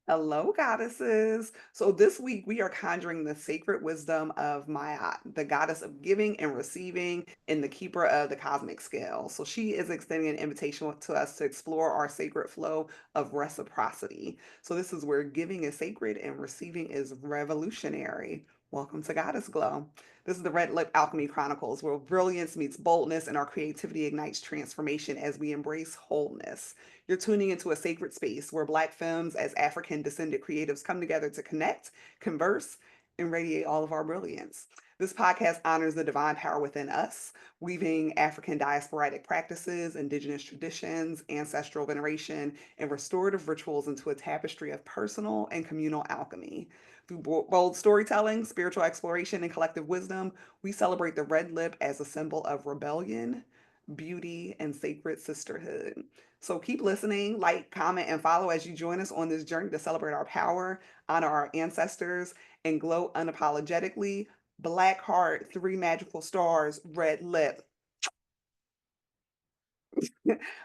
Hello, goddesses. So this week we are conjuring the sacred wisdom of Maya, the goddess of giving and receiving and the keeper of the cosmic scale. So she is extending an invitation to us to explore our sacred flow of reciprocity. So this is where giving is sacred and receiving is revolutionary. Welcome to Goddess Glow. This is the Red Lip Alchemy Chronicles, where brilliance meets boldness and our creativity ignites transformation as we embrace wholeness. You're tuning into a sacred space where Black femmes, as African descended creatives, come together to connect, converse, and radiate all of our brilliance. This podcast honors the divine power within us, weaving African diasporatic practices, indigenous traditions, ancestral veneration, and restorative rituals into a tapestry of personal and communal alchemy. Through bold storytelling, spiritual exploration, and collective wisdom, we celebrate the red lip as a symbol of rebellion, beauty, and sacred sisterhood. So keep listening, like, comment, and follow as you join us on this journey to celebrate our power, honor our ancestors, and glow unapologetically. Black heart, three magical stars, red lip.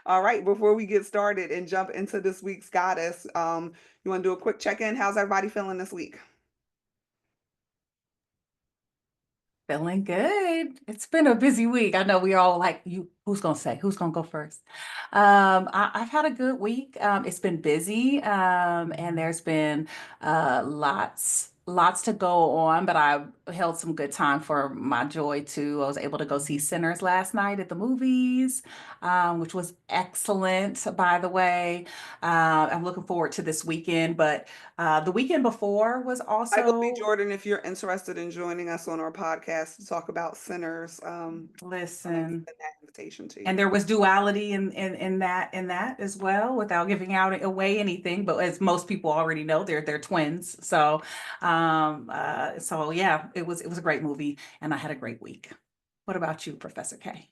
All right, before we get started and jump into this week's goddess, you want to do a quick check-in? How's everybody feeling this week? Feeling good. It's been a busy week. I know we all like you. Who's gonna say? Who's gonna go first? I've had a good week. It's been busy, and there's been lots to go on, but I held some good time for my joy too. I was able to go see Sinners last night at the movies, which was excellent, by the way. I'm looking forward to this weekend, but the weekend before was Michael B. also, Jordan, if you're interested in joining us on our podcast to talk about sinners, I can listen. extend that invitation to And you. there was duality in that as well, without giving out away anything. But as most people already know, they're twins. So yeah, it was a great movie, and I had a great week. What about you, Professor K?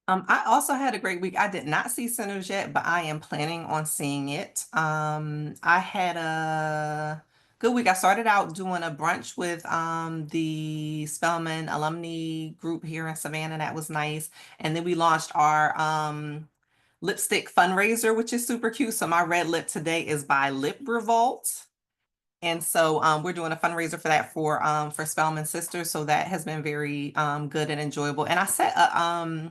I also had a great week. I did not see Sinners yet, but I am planning on seeing it. I had a good week. I started out doing a brunch with the Spelman alumni group here in Savannah. That was nice. And then we launched our lipstick fundraiser, which is super cute. So my red lip today is by Lip Revolt. And so we're doing a fundraiser for that for Spelman Sisters. So that has been very good and enjoyable. And I set a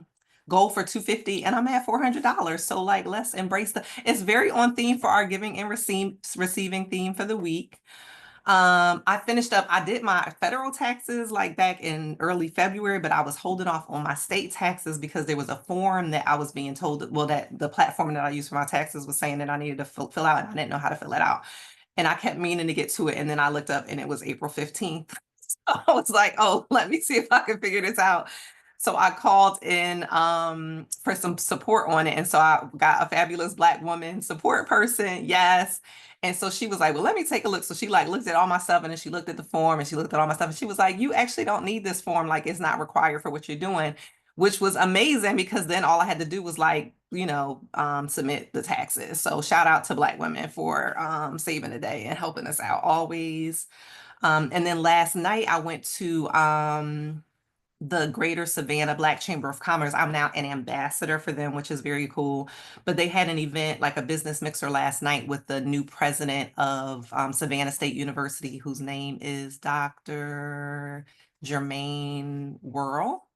goal for 250 and I'm at $400. So like let's embrace it's very on theme for our giving and receiving theme for the week. I did my federal taxes like back in early February, but I was holding off on my state taxes because there was a form that I was being told that the platform that I use for my taxes was saying that I needed to fill out, and I didn't know how to fill it out. And I kept meaning to get to it. And then I looked up and it was April 15th. So I was like, oh, let me see if I can figure this out. So I called in for some support on it. And so I got a fabulous Black woman support person. Yes. And so she was like, well, let me take a look. So she like looked at all my stuff, and then she looked at the form, and she looked at all my stuff, and she was like, you actually don't need this form. Like it's not required for what you're doing, which was amazing because then all I had to do was like, submit the taxes. So shout out to Black women for saving the day and helping us out always. And then last night I went to the Greater Savannah Black Chamber of Commerce. I'm now an ambassador for them, which is very cool. But they had an event, like a business mixer last night with the new president of Savannah State University, whose name is Dr. Jermaine Worrell.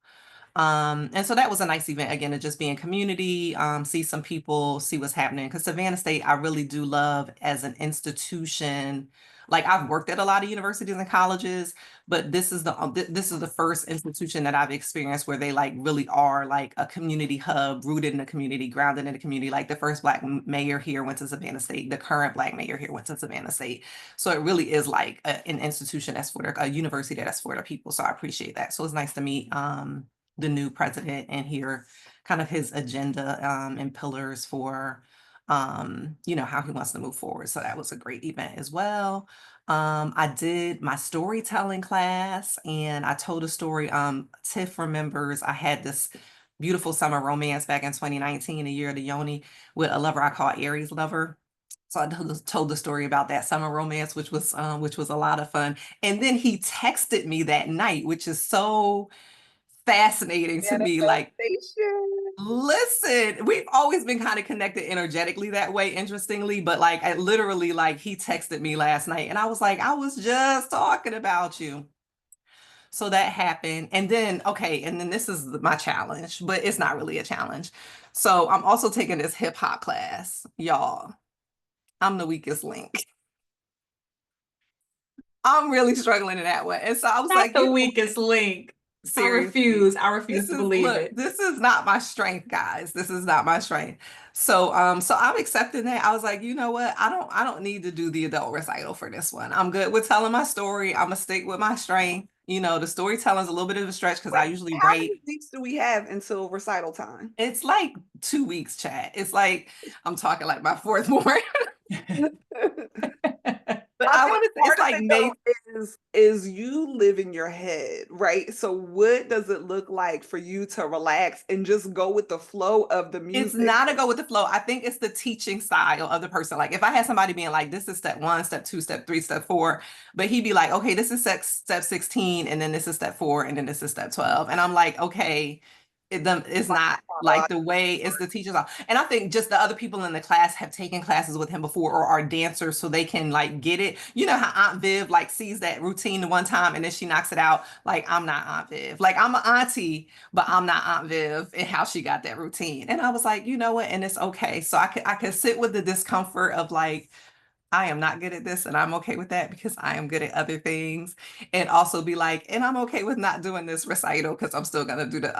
And so that was a nice event again, to just be in community, see some people, see what's happening. Because Savannah State, I really do love as an institution. Like I've worked at a lot of universities and colleges, but this is the first institution that I've experienced where they like really are like a community hub, rooted in the community, grounded in the community. Like the first Black mayor here went to Savannah State. The current Black mayor here went to Savannah State. So it really is like an institution that's for a university that's for the people. So I appreciate that. So it's nice to meet the new president and hear kind of his agenda and pillars for how he wants to move forward. So that was a great event as well. I did my storytelling class and I told a story. Tiff remembers I had this beautiful summer romance back in 2019, the year of the Yoni, with a lover I call Aries lover. So I told the story about that summer romance, which was a lot of fun. And then he texted me that night, which is so fascinating to me. Like, Manifestation. Listen, we've always been kind of connected energetically that way, interestingly, but like I literally like he texted me last night and I was like, I was just talking about you. So that happened. And then, okay, and then this is my challenge, but it's not really a challenge. So I'm also taking this hip hop class, y'all. I'm the weakest link. I'm really struggling in that way. And so I was Not like, the weakest link. seriously, I refuse to believe it. this is not my strength, guys. This is not my strength. So so I'm accepting that. I was like, you know what? I don't need to do the adult recital for this one. I'm good with telling my story. I'm gonna stick with my strength. You know, the storytelling's a little bit of a stretch because I Wait, usually how many write. weeks do we have until recital time? It's like 2 weeks, chat. It's like I'm talking like my fourth born. But I I think want to say it's part of like it May. though is you live in your head, right? So what does it look like for you to relax and just go with the flow of the It's music? not a go with the flow. I think it's the teaching style of the person. Like if I had somebody being like, this is step one, step two, step three, step four, but he'd be like, okay, this is step 16, and then this is step four, and then this is step 12. And I'm like, okay, it's not like the way it's the teachers are. And I think just the other people in the class have taken classes with him before or are dancers so they can like get it. You know how Aunt Viv like sees that routine the one time and then she knocks it out. Like I'm not Aunt Viv. Like I'm an auntie, but I'm not Aunt Viv and how she got that routine. And I was like, you know what? And it's okay. So I could sit with the discomfort of like, I am not good at this and I'm okay with that because I am good at other things. And also be like, and I'm okay with not doing this recital because I'm still gonna do the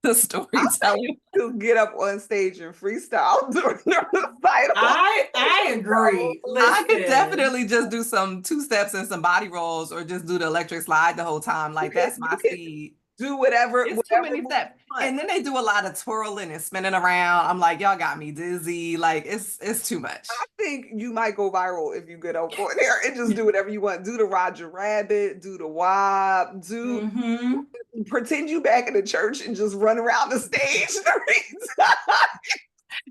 I think storytelling. you get up on stage and freestyle during the recital. I agree. I could Listen, definitely just do some two steps and some body rolls or just do the electric slide the whole time. Like that's You my can speed. do whatever It's too whatever many move steps. you want. And then they do a lot of twirling and spinning around. I'm like, y'all got me dizzy. Like it's too much. I think you might go viral if you get up on there and just do whatever you want. Do the Roger Rabbit, do the WAP, do hmm pretend you back in the church and just run around the stage.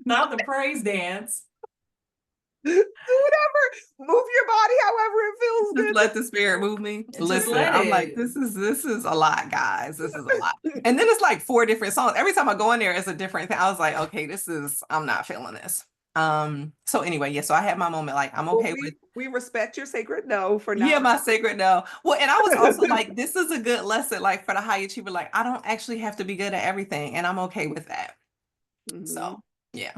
not the praise dance. Do whatever, move your body however it feels Just good. let the spirit move me. Just Listen, let I'm like, it. this is a lot, guys. This is a lot. And then it's like 4 different songs. Every time I go in there, it's a different thing. I was like, okay, I'm not feeling this. So anyway, yeah, so I had my moment, like I'm Well, okay with we respect your sacred no for yeah, not. my sacred no. Well, and I was also like, this is a good lesson, like for the high achiever, like I don't actually have to be good at everything, and I'm okay with that. Mhm. So yeah.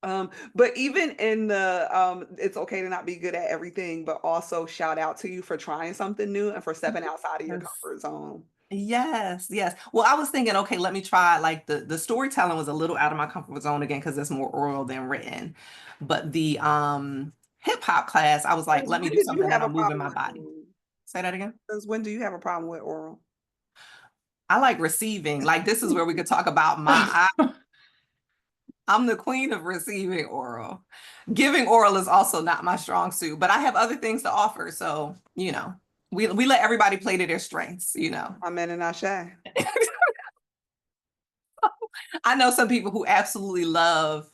But even in the it's okay to not be good at everything, but also shout out to you for trying something new and for stepping outside of your Yes. comfort zone. Yes, yes. Well, I was thinking, okay, let me try like the storytelling was a little out of my comfort zone again because it's more oral than written. But the hip hop class, I was like, Since let me when do did you something have that'll a move in problem my with body. oral? Say that again. Since when do you have a problem with oral? I like receiving. Like this is where we could talk about I'm the queen of receiving oral. Giving oral is also not my strong suit, but I have other things to offer. So, we let everybody play to their strengths, Amen and Ashe. I know some people who absolutely love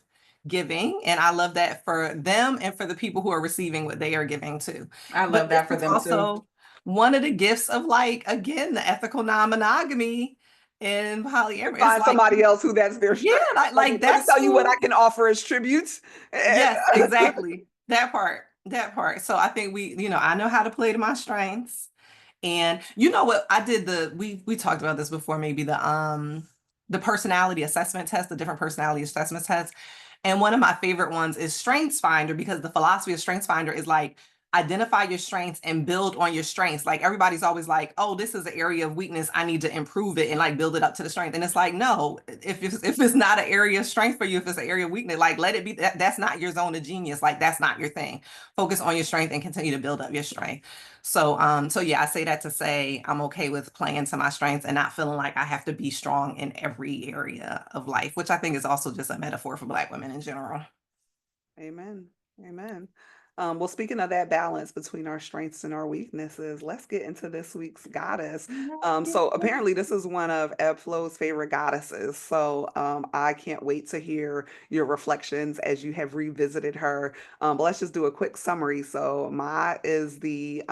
giving, and I love that for them and for the people who are receiving what they are giving to. I But love this that for is them too. also one of the gifts of like, again, the ethical non-monogamy and polyamory. It's Find like, somebody else who that's their yeah, strength. like Let me that's tell you what I who. can offer as tributes. And Yes, exactly. That part. That part. So I think I know how to play to my strengths. And you know what? I did we talked about this before, maybe the personality assessment test, the different personality assessment tests. And one of my favorite ones is Strengths Finder because the philosophy of Strengths Finder is like identify your strengths and build on your strengths. Like everybody's always like, oh, this is an area of weakness. I need to improve it and like build it up to the strength. And it's like, no, if it's not an area of strength for you, if it's an area of weakness, like let it be that's not your zone of genius. Like that's not your thing. Focus on your strength and continue to build up your strength. So yeah, I say that to say I'm okay with playing to my strengths and not feeling like I have to be strong in every area of life, which I think is also just a metaphor for Black women in general. amen. Amen. Well, speaking of that balance between our strengths and our weaknesses, let's get into this week's goddess. So apparently this is one of Ebflow's favorite goddesses. So I can't wait to hear your reflections as you have revisited her. But let's just do a quick summary. So Ma is the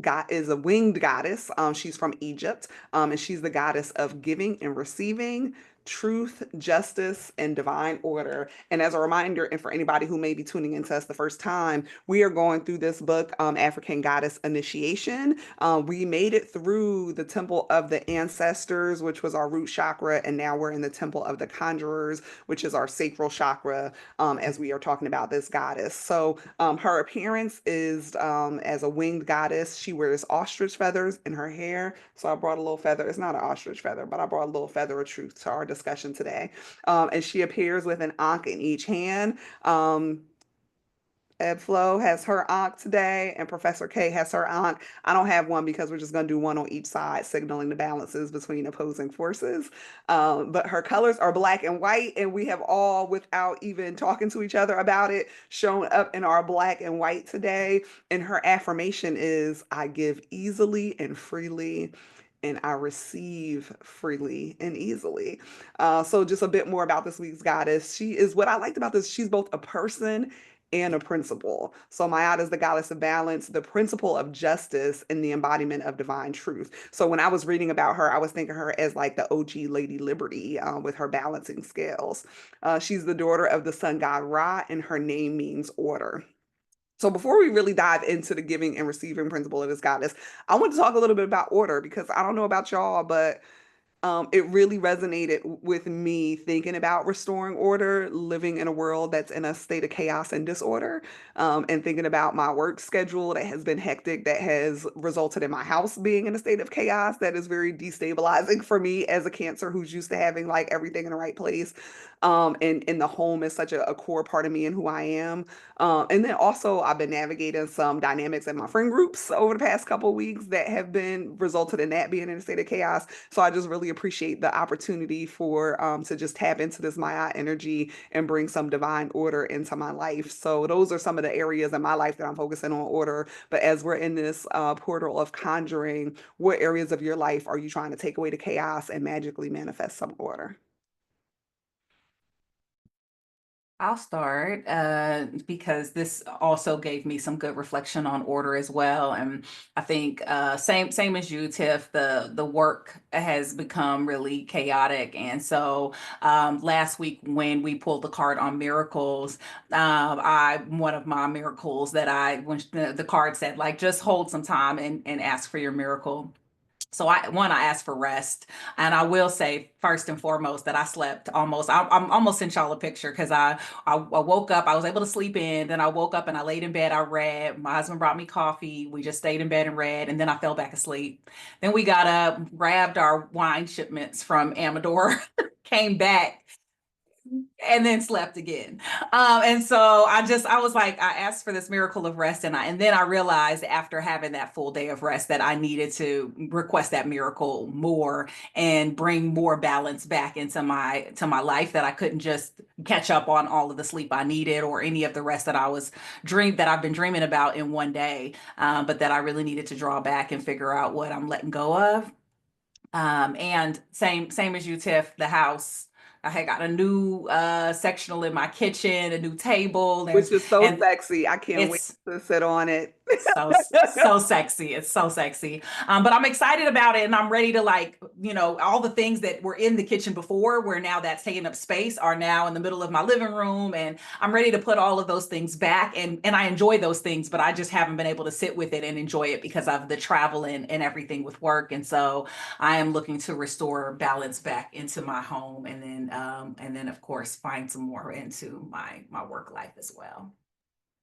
God is a winged goddess. She's from Egypt, and she's the goddess of giving and receiving, truth, justice, and divine order. And as a reminder, and for anybody who may be tuning into us the first time, we are going through this book, African Goddess Initiation. We made it through the Temple of the Ancestors, which was our root chakra, and now we're in the Temple of the Conjurers, which is our sacral chakra, as we are talking about this goddess. So her appearance is as a winged goddess. She wears ostrich feathers in her hair. So I brought a little feather. It's not an ostrich feather, but I brought a little feather of truth to our discussion today. And she appears with an ankh in each hand. Ed Flo has her ankh today, and Professor K has her ankh. I don't have one because we're just going to do one on each side, signaling the balances between opposing forces. But her colors are black and white, and we have all, without even talking to each other about it, shown up in our black and white today. And her affirmation is, I give easily and freely, and I receive freely and easily. So just a bit more about this week's goddess. She is what I liked about this. She's both a person and a principle. So Mayat is the goddess of balance, the principle of justice, and the embodiment of divine truth. So when I was reading about her, I was thinking her as like the OG Lady Liberty with her balancing scales. She's the daughter of the sun god Ra, and her name means order. So before we really dive into the giving and receiving principle of this goddess, I want to talk a little bit about order because I don't know about y'all, but it really resonated with me thinking about restoring order, living in a world that's in a state of chaos and disorder, and thinking about my work schedule that has been hectic, that has resulted in my house being in a state of chaos that is very destabilizing for me as a Cancer who's used to having like everything in the right place. And the home is such a core part of me and who I am. And then also I've been navigating some dynamics in my friend groups over the past couple of weeks that have been resulted in that being in a state of chaos. So I just really appreciate the opportunity for to just tap into this Maya energy and bring some divine order into my life. So those are some of the areas in my life that I'm focusing on order. But as we're in this portal of conjuring, what areas of your life are you trying to take away the chaos and magically manifest some order? I'll start because this also gave me some good reflection on order as well. And I think same as you, Tiff, the work has become really chaotic. And so last week when we pulled the card on miracles, I one of my miracles that I when the card said like just hold some time and ask for your miracle. So I asked for rest, and I will say first and foremost that I slept almost. I'm almost sent y'all a picture because I woke up. I was able to sleep in. Then I woke up and I laid in bed. I read. My husband brought me coffee. We just stayed in bed and read, and then I fell back asleep. Then we got up, grabbed our wine shipments from Amador, came back, and then slept again. And so I was like, I asked for this miracle of rest, and then I realized after having that full day of rest that I needed to request that miracle more and bring more balance back into my life, that I couldn't just catch up on all of the sleep I needed or any of the rest that I've been dreaming about in one day, but that I really needed to draw back and figure out what I'm letting go of. And same as you, Tiff, the house. I had got a new sectional in my kitchen, a new table. Which is so And sexy. I can't wait it's to sit on it. so sexy. It's so sexy. But I'm excited about it, and I'm ready to like, all the things that were in the kitchen before, where now that's taking up space, are now in the middle of my living room, and I'm ready to put all of those things back. And I enjoy those things, but I just haven't been able to sit with it and enjoy it because of the travel and everything with work. And so I am looking to restore balance back into my home, and then of course find some more into my work life as well.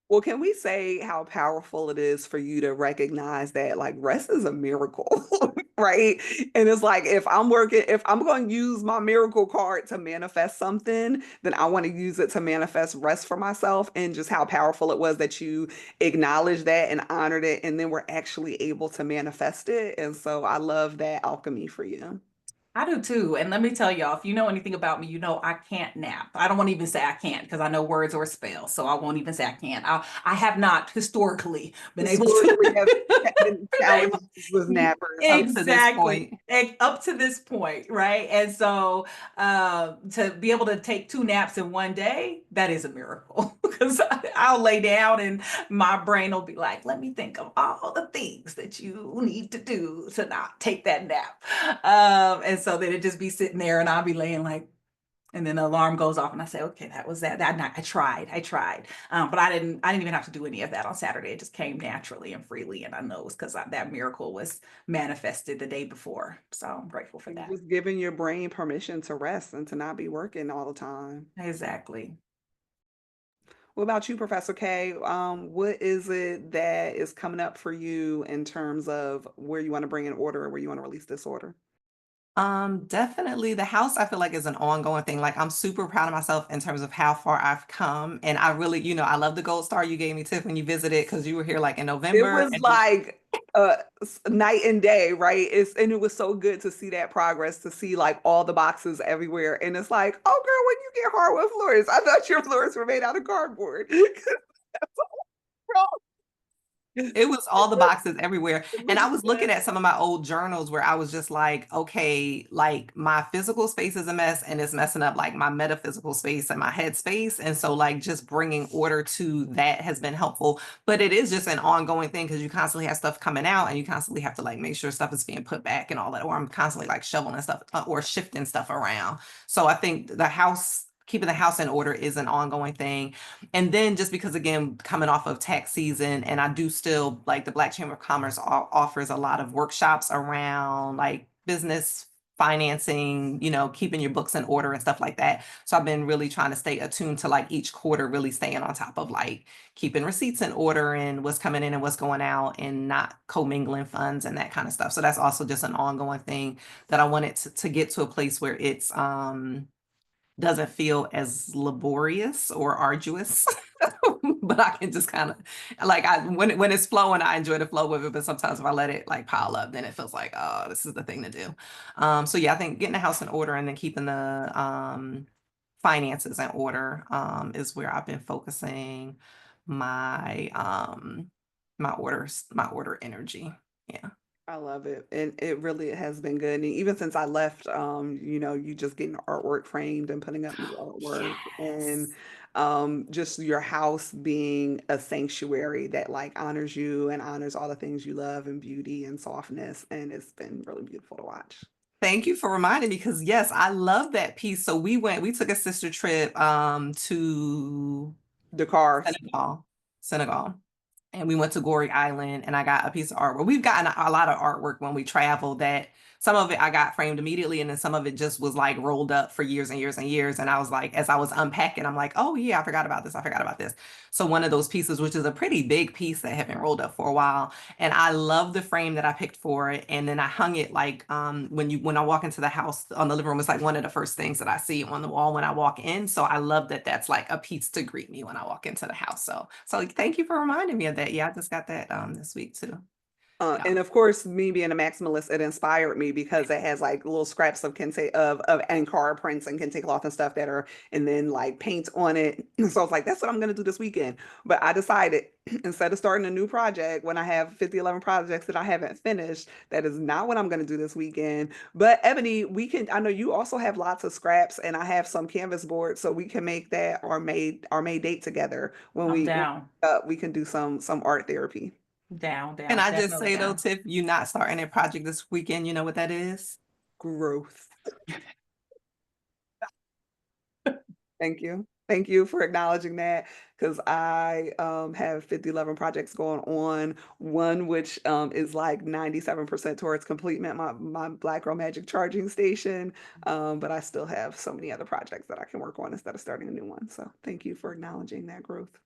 Well, can we say how powerful it is for you to recognize that like rest is a miracle, right? And it's like if I'm going to use my miracle card to manifest something, then I want to use it to manifest rest for myself, and just how powerful it was that you acknowledged that and honored it, and then we're actually able to manifest it. And so I love that alchemy for you. I do too. And let me tell y'all, if you know anything about me, you know I can't nap. I don't want to even say I can't because I know words or spells. So I won't even say I can't. I have not historically been able to Historically have been been able challenged with nappers. Up to this exactly point. up to this point, right? And so to be able to take 2 naps in one day, that is a miracle. Because I'll lay down and my brain will be like, let me think of all the things that you need to do to not take that nap. And so then it just be sitting there and I'll be laying like, and then the alarm goes off and I say, okay, that was that. I tried. But I didn't even have to do any of that on Saturday. It just came naturally and freely. And I know it's because that miracle was manifested the day before. So I'm grateful for that. Just giving your brain permission to rest and to not be working all the time. Exactly. What about you, Professor K? What is it that is coming up for you in terms of where you want to bring in order or where you want to release disorder? Definitely the house I feel like is an ongoing thing. Like I'm super proud of myself in terms of how far I've come. And I really, I love the gold star you gave me, Tiff, when you visited because you were here like in It November. was like night and day, right? And it was so good to see that progress, to see like all the boxes everywhere. And it's like, oh girl, when you get hardwood floors, I thought your floors were made out of cardboard. It was all the boxes everywhere. It And looks I was looking good. at some of my old journals where I was just like, okay, like my physical space is a mess and it's messing up like my metaphysical space and my head space. And so, like, just bringing order to that has been helpful. But it is just an ongoing thing because you constantly have stuff coming out and you constantly have to like make sure stuff is being put back and all that. Or I'm constantly like shoveling stuff or shifting stuff around. So I think keeping the house in order is an ongoing thing. And then just because again, coming off of tax season, and I do still like the Black Chamber of Commerce offers a lot of workshops around like business financing, keeping your books in order and stuff like that. So I've been really trying to stay attuned to like each quarter, really staying on top of like keeping receipts in order and what's coming in and what's going out and not commingling funds and that kind of stuff. So that's also just an ongoing thing that I wanted to get to a place where it's doesn't feel as laborious or arduous, but I can just kind of like when it's flowing, I enjoy the flow with it. But sometimes if I let it like pile up, then it feels like, oh, this is the thing to do. So yeah, I think getting the house in order and then keeping the finances in order is where I've been focusing my my order energy. Yeah. I love it. And it really has been good. And even since I left, you just getting artwork framed and putting up new artwork and Yes. just your house being a sanctuary that like honors you and honors all the things you love and beauty and softness. And it's been really beautiful to watch. Thank you for reminding me because yes, I love that piece. So we took a sister trip to The cars. Senegal. And we went to Gory Island and I got a piece of artwork. We've gotten a lot of artwork when we travel that some of it I got framed immediately and then some of it just was like rolled up for years and years and years. And I was like, as I was unpacking, I'm like, oh yeah, I forgot about this. I forgot about this. So one of those pieces, which is a pretty big piece that had been rolled up for a while. And I love the frame that I picked for it. And then I hung it like when I walk into the house on the living room, it's like one of the first things that I see on the wall when I walk in. So I love that that's like a piece to greet me when I walk into the house. So thank you for reminding me of that. Yeah, I just got that this week too. Yeah. And of course, me being a maximalist, it inspired me because it has like little scraps of kente of Ankara prints and kente cloth and stuff that are, and then like paint on it. So I was like, that's what I'm gonna do this weekend. But I decided instead of starting a new project when I have 50, 11 projects that I haven't finished, that is not what I'm gonna do this weekend. But Ebony, I know you also have lots of scraps, and I have some canvas boards, so we can make that our May date together when I'm we down. we can do some art therapy. Can I just Definitely say though, down. Tiff, you not starting a project this weekend, you know what that is? Growth. Thank you. Thank you for acknowledging that because I have 50, 11 projects going on. One which is like 97% towards completement, my Black Girl Magic charging station. But I still have so many other projects that I can work on instead of starting a new one. So thank you for acknowledging that growth.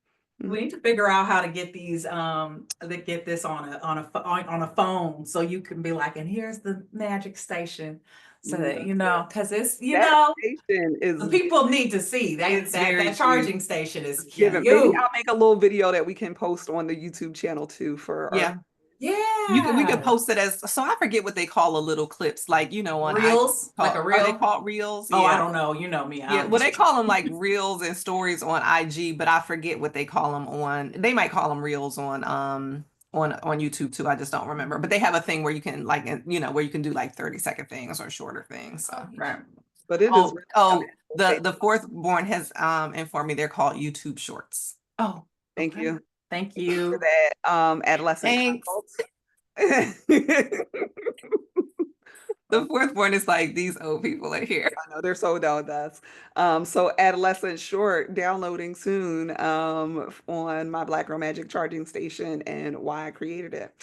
We need to figure out how to get these to get this on a phone so you can be like, and here's the magic station. So that because it's That station the is people need to see It's that very cute. charging station is given. Maybe cute. I'll make a little video that we can post on the YouTube channel too for our Yeah. We could Yeah. post it as, so I forget what they call the little clips, like, on IG. Reels, like a Are they reel. called reels? Oh, I Yeah. don't know. You know me. Yeah. Well, they call them like reels and stories on IG, but I forget what they call them on. They might call them reels on YouTube too. I just don't remember. But they have a thing where you can like, where you can do like 30-second things or shorter things. So Right. But it is oh, really oh, amazing. the fourth born has informed me they're called YouTube Shorts. Oh, Thank okay. you Thank for you. that adolescent Thanks. consult. The fourth born is like these old people are here. I know they're so done with us. So adolescent short downloading soon on my Black Girl Magic charging station and why I created it.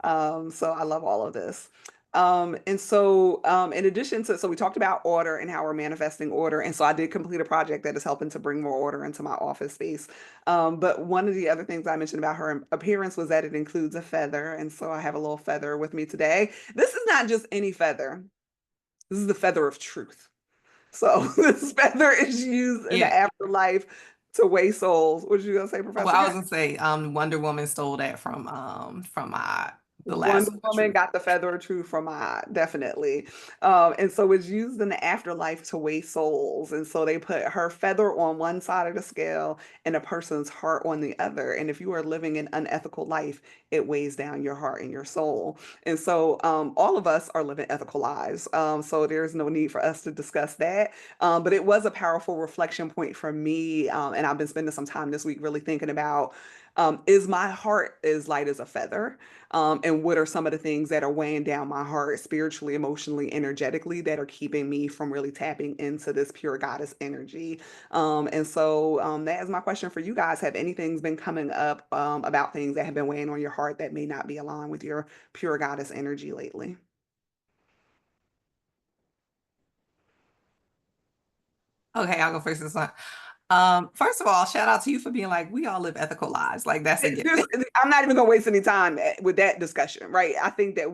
So I love all of this. And so in addition to, so we talked about order and how we're manifesting order. And so I did complete a project that is helping to bring more order into my office space. But one of the other things I mentioned about her appearance was that it includes a feather. And so I have a little feather with me today. This is not just any feather. This is the feather of truth. So this feather is used in the Yeah. afterlife to weigh souls. What you gonna say, Well, Professor? I was gonna say, Wonder Woman stole that from the Wonder last of the Woman truth. got the feather of truth from I, definitely. And so it's used in the afterlife to weigh souls. And so they put her feather on one side of the scale and a person's heart on the other. And if you are living an unethical life, it weighs down your heart and your soul. And so all of us are living ethical lives. So there's no need for us to discuss that. But it was a powerful reflection point for me. And I've been spending some time this week really thinking about, is my heart as light as a feather? And what are some of the things that are weighing down my heart spiritually, emotionally, energetically that are keeping me from really tapping into this pure goddess energy? And so that is my question for you guys. Have anything's been coming up about things that have been weighing on your heart that may not be aligned with your pure goddess energy lately? Okay, I'll go first this one. First of all, shout out to you for being like, we all live ethical lives. Like that's a given. I'm not even gonna waste any time with that discussion, right? I think that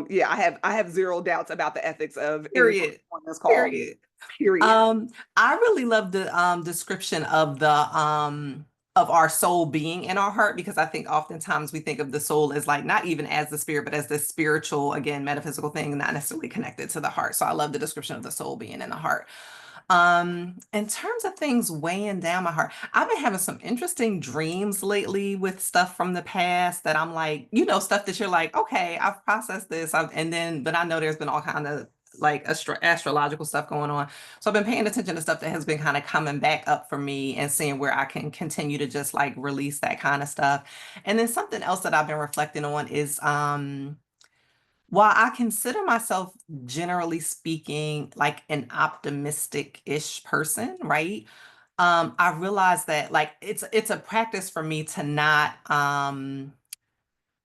yeah, I have zero doubts about the ethics of any person Period. on this call. Period. Period. I really love the description of the of our soul being in our heart, because I think oftentimes we think of the soul as like not even as the spirit, but as this spiritual, again, metaphysical thing, not necessarily connected to the heart. So I love the description of the soul being in the heart. In terms of things weighing down my heart, I've been having some interesting dreams lately with stuff from the past that I'm like, stuff that you're like, okay, I've processed this. But I know there's been all kind of like astrological stuff going on. So I've been paying attention to stuff that has been kind of coming back up for me and seeing where I can continue to just like release that kind of stuff. And then something else that I've been reflecting on is, while I consider myself, generally speaking, like an optimistic-ish person, right? I realize that like it's a practice for me to not I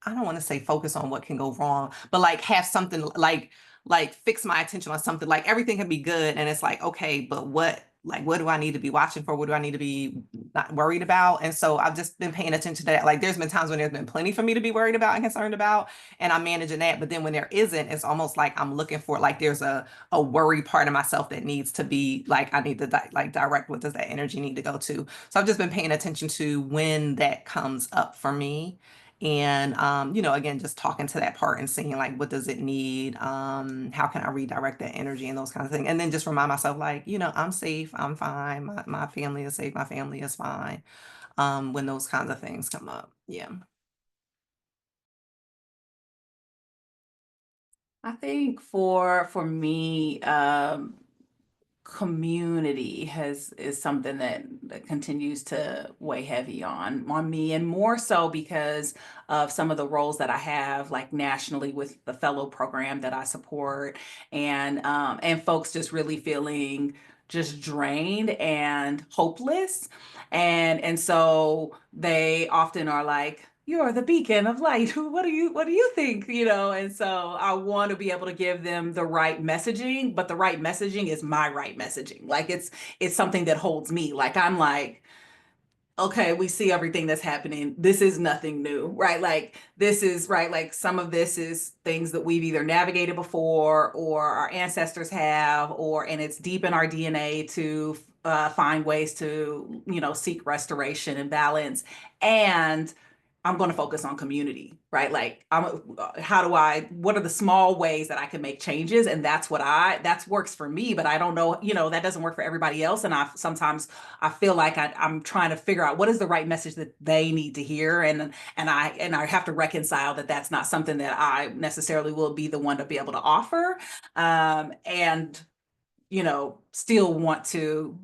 don't want to say focus on what can go wrong, but like have something like fix my attention on something. Like everything can be good, and it's like, okay, but what do I need to be watching for? What do I need to be not worried about? And so I've just been paying attention to that. Like there's been times when there's been plenty for me to be worried about and concerned about, and I'm managing that. But then when there isn't, it's almost like I'm looking for like there's a worry part of myself that needs to be like I need to like direct what does that energy need to go to. So I've just been paying attention to when that comes up for me, and again, just talking to that part and seeing like what does it need, how can I redirect that energy and those kinds of things, and then just remind myself like, I'm safe, I'm fine, my family is safe, my family is fine, when those kinds of things come up. Yeah. I think for me, community is something that continues to weigh heavy on me, and more so because of some of the roles that I have like nationally with the fellow program that I support, and folks just really feeling just drained and hopeless, and so they often are like, you're the beacon of light. What do you think? And so I want to be able to give them the right messaging, but the right messaging is my right messaging. Like it's something that holds me. Like I'm like, okay, we see everything that's happening. This is nothing new, right? Like this is right. Like some of this is things that we've either navigated before or our ancestors have, and it's deep in our DNA to find ways to, seek restoration and balance. And I'm going to focus on community, right? Like, what are the small ways that I can make changes? And that works for me, but I don't know, that doesn't work for everybody else. And sometimes I feel like I'm trying to figure out what is the right message that they need to hear. And I have to reconcile that that's not something that I necessarily will be the one to be able to offer. And, still want to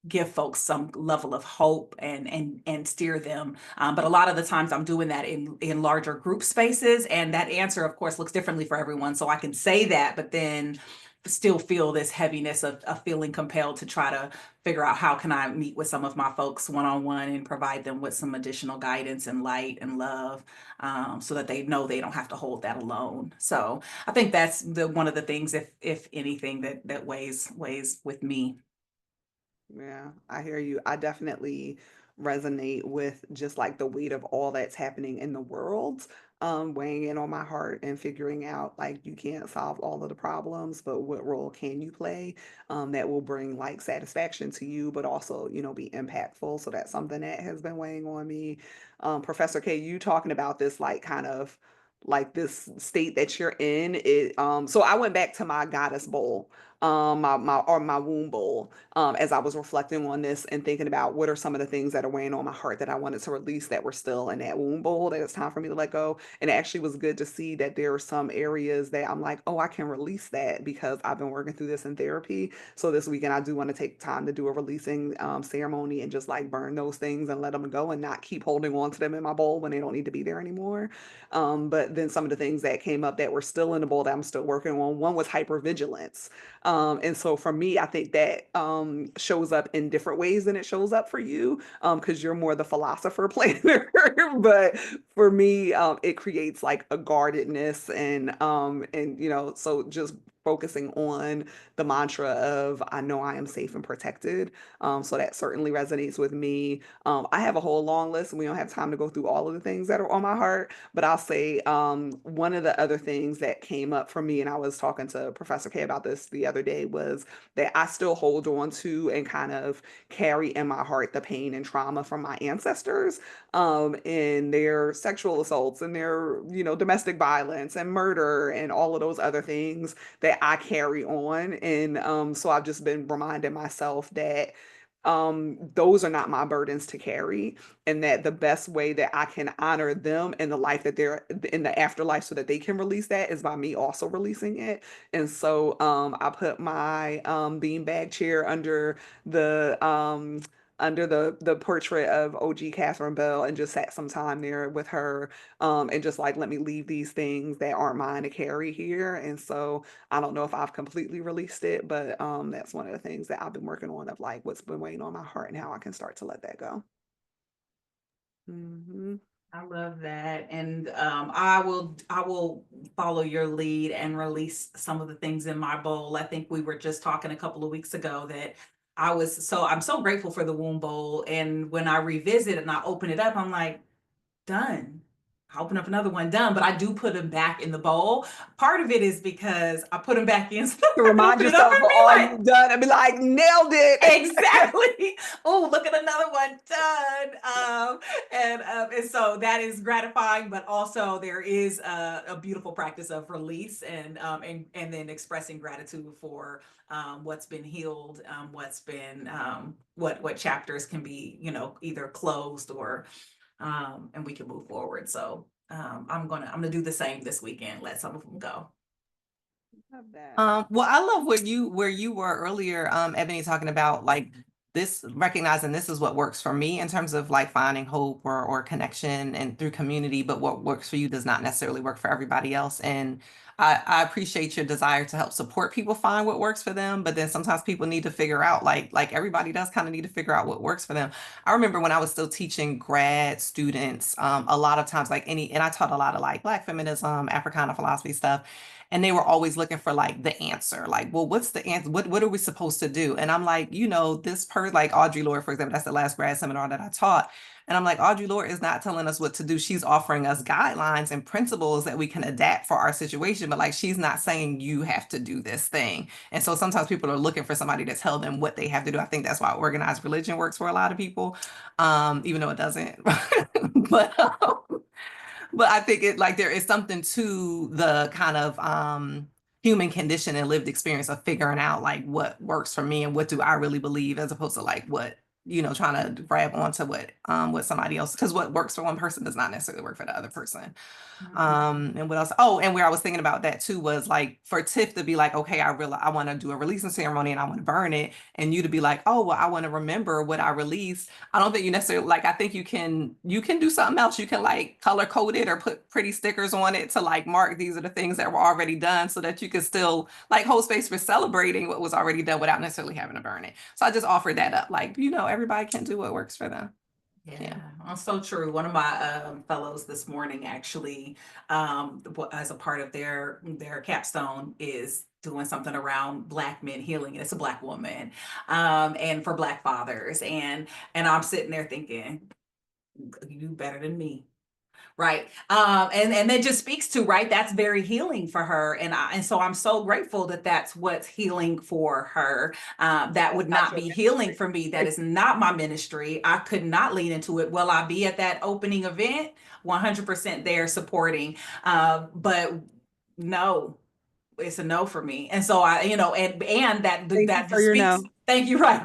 give folks some level of hope and steer them. But a lot of the times I'm doing that in larger group spaces, and that answer, of course, looks differently for everyone. So I can say that, but then still feel this heaviness of feeling compelled to try to figure out how can I meet with some of my folks one-on-one and provide them with some additional guidance and light and love, so that they know they don't have to hold that alone. So I think that's one of the things, if anything, that weighs with me. Yeah, I hear you. I definitely resonate with just like the weight of all that's happening in the world, weighing in on my heart and figuring out like you can't solve all of the problems, but what role can you play, that will bring like satisfaction to you, but also, be impactful. So that's something that has been weighing on me. Professor K, you talking about this like kind of like this state that you're in, so I went back to my goddess bowl, my womb bowl, as I was reflecting on this and thinking about what are some of the things that are weighing on my heart that I wanted to release that were still in that womb bowl that it's time for me to let go. And it actually was good to see that there are some areas that I'm like, oh, I can release that because I've been working through this in therapy. So this weekend, I do want to take time to do a releasing ceremony and just like burn those things and let them go and not keep holding on to them in my bowl when they don't need to be there anymore. But then some of the things that came up that were still in the bowl that I'm still working on, one was hypervigilance. And so for me, I think that shows up in different ways than it shows up for you, because you're more the philosopher planner. But for me, it creates like a guardedness and so just focusing on the mantra of I know I am safe and protected. So that certainly resonates with me. I have a whole long list, and we don't have time to go through all of the things that are on my heart. But I'll say one of the other things that came up for me, and I was talking to Professor K about this the other day, was that I still hold on to and kind of carry in my heart the pain and trauma from my ancestors, in their sexual assaults and their, domestic violence and murder and all of those other things that I carry on. And so I've just been reminding myself that those are not my burdens to carry, and that the best way that I can honor them in the life that they're in the afterlife so that they can release that is by me also releasing it. And so I put my beanbag chair the portrait of OG Catherine Bell and just sat some time there with her, and just like let me leave these things that aren't mine to carry here. And so I don't know if I've completely released it, but that's one of the things that I've been working on of like what's been weighing on my heart and how I can start to let that go. Hmm. I love that. And I will follow your lead and release some of the things in my bowl. I think we were just talking a couple of weeks ago that I'm so grateful for the womb bowl. And when I revisit and I open it up, I'm like, done. I open up another one, done, but I do put them back in the bowl. Part of it is because I put them back in so To I can remind open it up yourself and of be all like, you've done and be like, nailed it. exactly. Oh, look at another one done. And so that is gratifying, but also there is a beautiful practice of release and then expressing gratitude for what's been healed, what's been what chapters can be either closed or and we can move forward. So I'm gonna do the same this weekend. Let some of them go. Love that. Well, I love where you were earlier, Ebony, talking about like this, recognizing this is what works for me in terms of like finding hope or connection and through community, but what works for you does not necessarily work for everybody else. And I appreciate your desire to help support people find what works for them, but then sometimes people need to figure out like everybody does kind of need to figure out what works for them. I remember when I was still teaching grad students, a lot of times and I taught a lot of like Black feminism, Africana philosophy stuff. And they were always looking for like the answer, like, well, what's the answer? What are we supposed to do? And I'm like, this person, like Audre Lorde, for example, that's the last grad seminar that I taught. And I'm like, Audre Lorde is not telling us what to do. She's offering us guidelines and principles that we can adapt for our situation. But like, she's not saying you have to do this thing. And so sometimes people are looking for somebody to tell them what they have to do. I think that's why organized religion works for a lot of people, even though it doesn't. but but I think it like there is something to the kind of human condition and lived experience of figuring out like what works for me and what do I really believe, as opposed to like what, trying to grab onto what somebody else, because what works for one person does not necessarily work for the other person. And what else? Oh, and where I was thinking about that too was like for Tiff to be like, okay, I want to do a releasing ceremony and I want to burn it, and you to be like, oh, well, I want to remember what I released. I don't think you necessarily like. I think you can do something else. You can like color code it or put pretty stickers on it to like mark these are the things that were already done, so that you can still like hold space for celebrating what was already done without necessarily having to burn it. So I just offered that up, like everybody can do what works for them. Yeah, that's so true. One of my fellows this morning actually, as a part of their capstone, is doing something around Black men healing. And it's a Black woman, and for Black fathers, and I'm sitting there thinking, you do better than me. Right. And that just speaks to, right, that's very healing for her. And so I'm so grateful that that's what's healing for her. That would That's not your be healing ministry. for me. That is not my ministry. I could not lean into it. Will I be at that opening event? 100% there supporting. But no, it's a no for me. And so and Thank you that for just your speaks. no. Thank you. Right.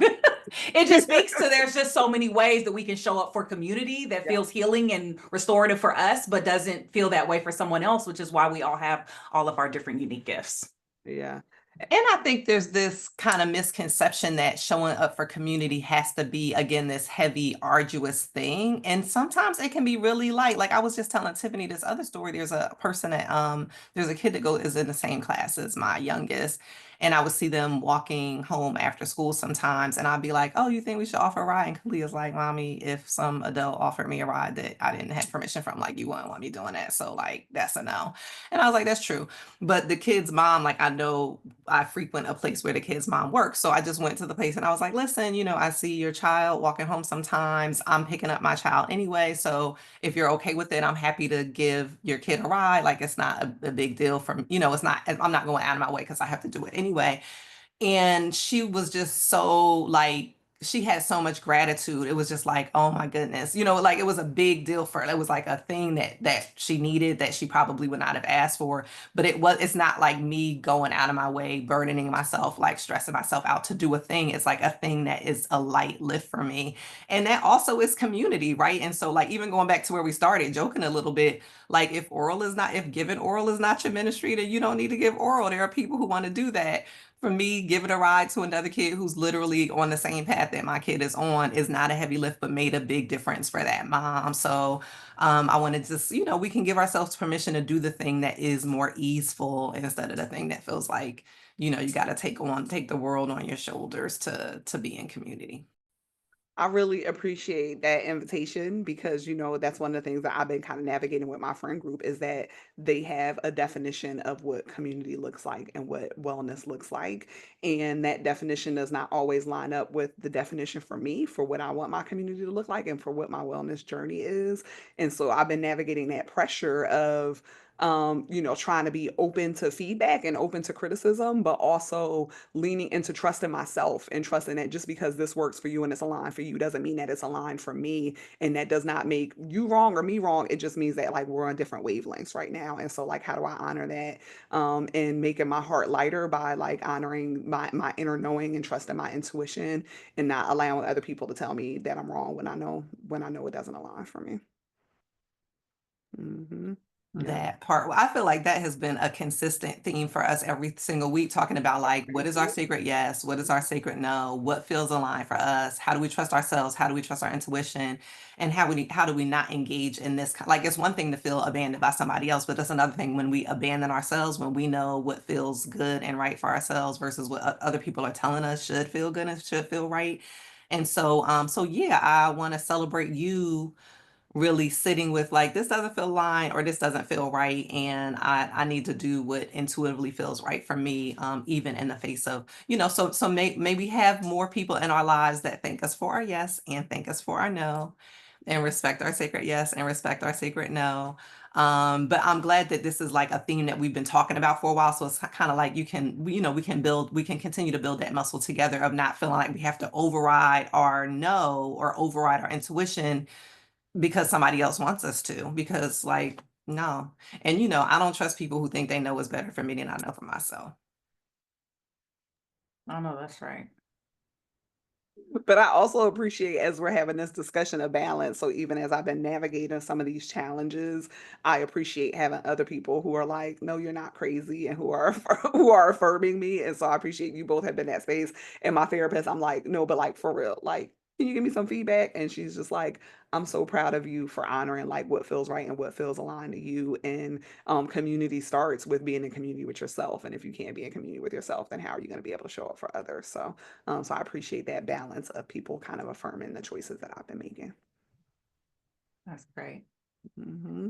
It just speaks to there's just so many ways that we can show up for community that Yeah. feels healing and restorative for us, but doesn't feel that way for someone else, which is why we all have all of our different unique gifts. Yeah. And I think there's this kind of misconception that showing up for community has to be, again, this heavy, arduous thing. And sometimes it can be really light. Like I was just telling Tiffany this other story. There's a kid that is in the same class as my youngest. And I would see them walking home after school sometimes. And I'd be like, oh, you think we should offer a ride? And Kalia's like, Mommy, if some adult offered me a ride that I didn't have permission from, like, you wouldn't want me doing that. So like, that's a no. And I was like, that's true. But the kid's mom, like I know I frequent a place where the kid's mom works. So I just went to the place and I was like, listen, I see your child walking home sometimes. I'm picking up my child anyway. So if you're okay with it, I'm happy to give your kid a ride. Like it's not a big deal it's not, I'm not going out of my way because I have to do it anyway. And she was just so like, she had so much gratitude. It was just like, oh my goodness, like it was a big deal for her. It was like a thing that she needed that she probably would not have asked for. But it's not like me going out of my way, burdening myself, like stressing myself out to do a thing. It's like a thing that is a light lift for me. And that also is community, right? And so like even going back to where we started, joking a little bit, like if giving oral is not your ministry, then you don't need to give oral. There are people who want to do that. For me, giving a ride to another kid who's literally on the same path that my kid is on is not a heavy lift, but made a big difference for that mom. So I want to just, we can give ourselves permission to do the thing that is more easeful instead of the thing that feels like, you got to take the world on your shoulders to be in community. I really appreciate that invitation because, that's one of the things that I've been kind of navigating with my friend group is that they have a definition of what community looks like and what wellness looks like. And that definition does not always line up with the definition for me for what I want my community to look like and for what my wellness journey is. And so I've been navigating that pressure of, trying to be open to feedback and open to criticism, but also leaning into trusting myself and trusting that just because this works for you and it's aligned for you doesn't mean that it's aligned for me. And that does not make you wrong or me wrong. It just means that like we're on different wavelengths right now. And so like how do I honor that? And making my heart lighter by like honoring my inner knowing and trusting my intuition and not allowing other people to tell me that I'm wrong when I know it doesn't align for me. Hmm. Yeah. That part. Well, I feel like that has been a consistent theme for us every single week, talking about like what is our Mhm. sacred yes, what is our sacred no, what feels aligned for us, how do we trust ourselves, how do we trust our intuition, and how do we not engage in this like it's one thing to feel abandoned by somebody else, but that's another thing when we abandon ourselves, when we know what feels good and right for ourselves versus what other people are telling us should feel good and should feel right. And so yeah, I want to celebrate you really sitting with like this doesn't feel aligned or this doesn't feel right, and I need to do what intuitively feels right for me, even in the face of may we have more people in our lives that thank us for our yes and thank us for our no, And respect our sacred yes, and respect our sacred no. But I'm glad that this is like a theme that we've been talking about for a while. So it's kind of like we can build, we can continue to build that muscle together of not feeling like we have to override our no or override our intuition because somebody else wants us to. Because like, no. And I don't trust people who think they know what's better for me than I know for myself. I know that's right. But I also appreciate as we're having this discussion of balance. So even as I've been navigating some of these challenges, I appreciate having other people who are like, "No, you're not crazy," and who are who are affirming me. And so I appreciate you both have been in that space. And my therapist, I'm like, "No, but like for real, like, can you give me some feedback?" And she's just like, "I'm so proud of you for honoring like what feels right and what feels aligned to you." And community starts with being in community with yourself. And if you can't be in community with yourself, then how are you going to be able to show up for others? So I appreciate that balance of people kind of affirming the choices that I've been making. That's great. hmm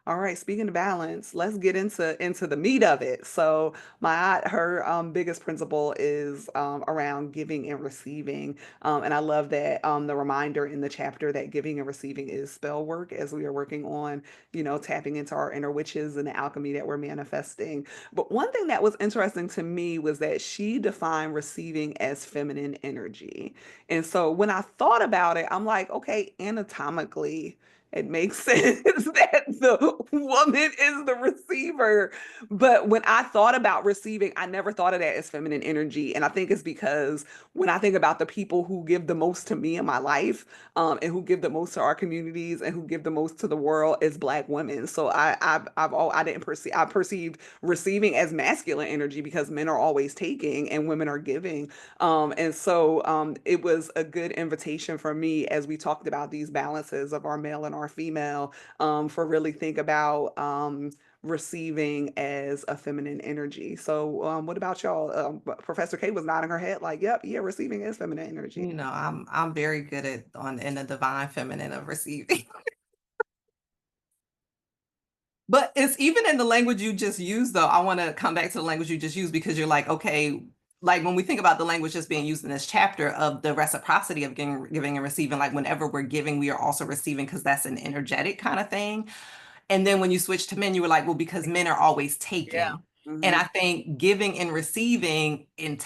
All right, speaking of balance, let's get into the meat of it. So my her biggest principle is around giving and receiving, and I love that the reminder in the chapter that giving and receiving is spell work as we are working on tapping into our inner witches and the alchemy that we're manifesting. But one thing that was interesting to me was that she defined receiving as feminine energy, and so when I thought about it, I'm like, okay, anatomically it makes sense that the woman is the receiver. But when I thought about receiving, I never thought of that as feminine energy. And I think it's because when I think about the people who give the most to me in my life, and who give the most to our communities and who give the most to the world is Black women. So I didn't perceive, I perceived receiving as masculine energy because men are always taking and women are giving. And so it was a good invitation for me as we talked about these balances of our male and our female, for really think about receiving as a feminine energy. So what about y'all? Professor K was nodding her head like, yep, yeah, receiving is feminine energy. I'm very good at on in the divine feminine of receiving. But it's even in the language you just used, though. I want to come back to the language you just used because you're like, okay, like when we think about the language just being used in this chapter of the reciprocity of giving and receiving, like whenever we're giving, we are also receiving because that's an energetic kind of thing. And then when you switch to men, you were like, well, because men are always Yeah. taking. And hmm I think giving and receiving and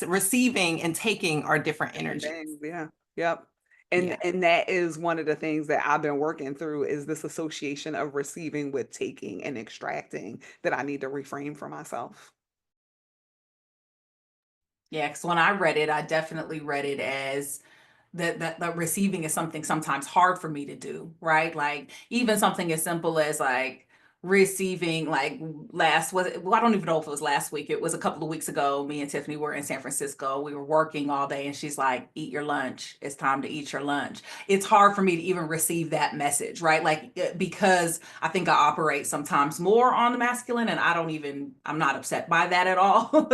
receiving and taking are different Different energies. things. Yeah. Yep. And Yeah. and that is one of the things that I've been working through is this association of receiving with taking and extracting that I need to reframe for myself. Yeah, because when I read it, I definitely read it as that receiving is something sometimes hard for me to do, right? Like even something as simple as like receiving like last was it, well, I don't even know if it was last week. It was a couple of weeks ago. Me and Tiffany were in San Francisco. We were working all day and she's like, eat your lunch. It's time to eat your lunch. It's hard for me to even receive that message, right? Like because I think I operate sometimes more on the masculine and I'm not upset by that at all.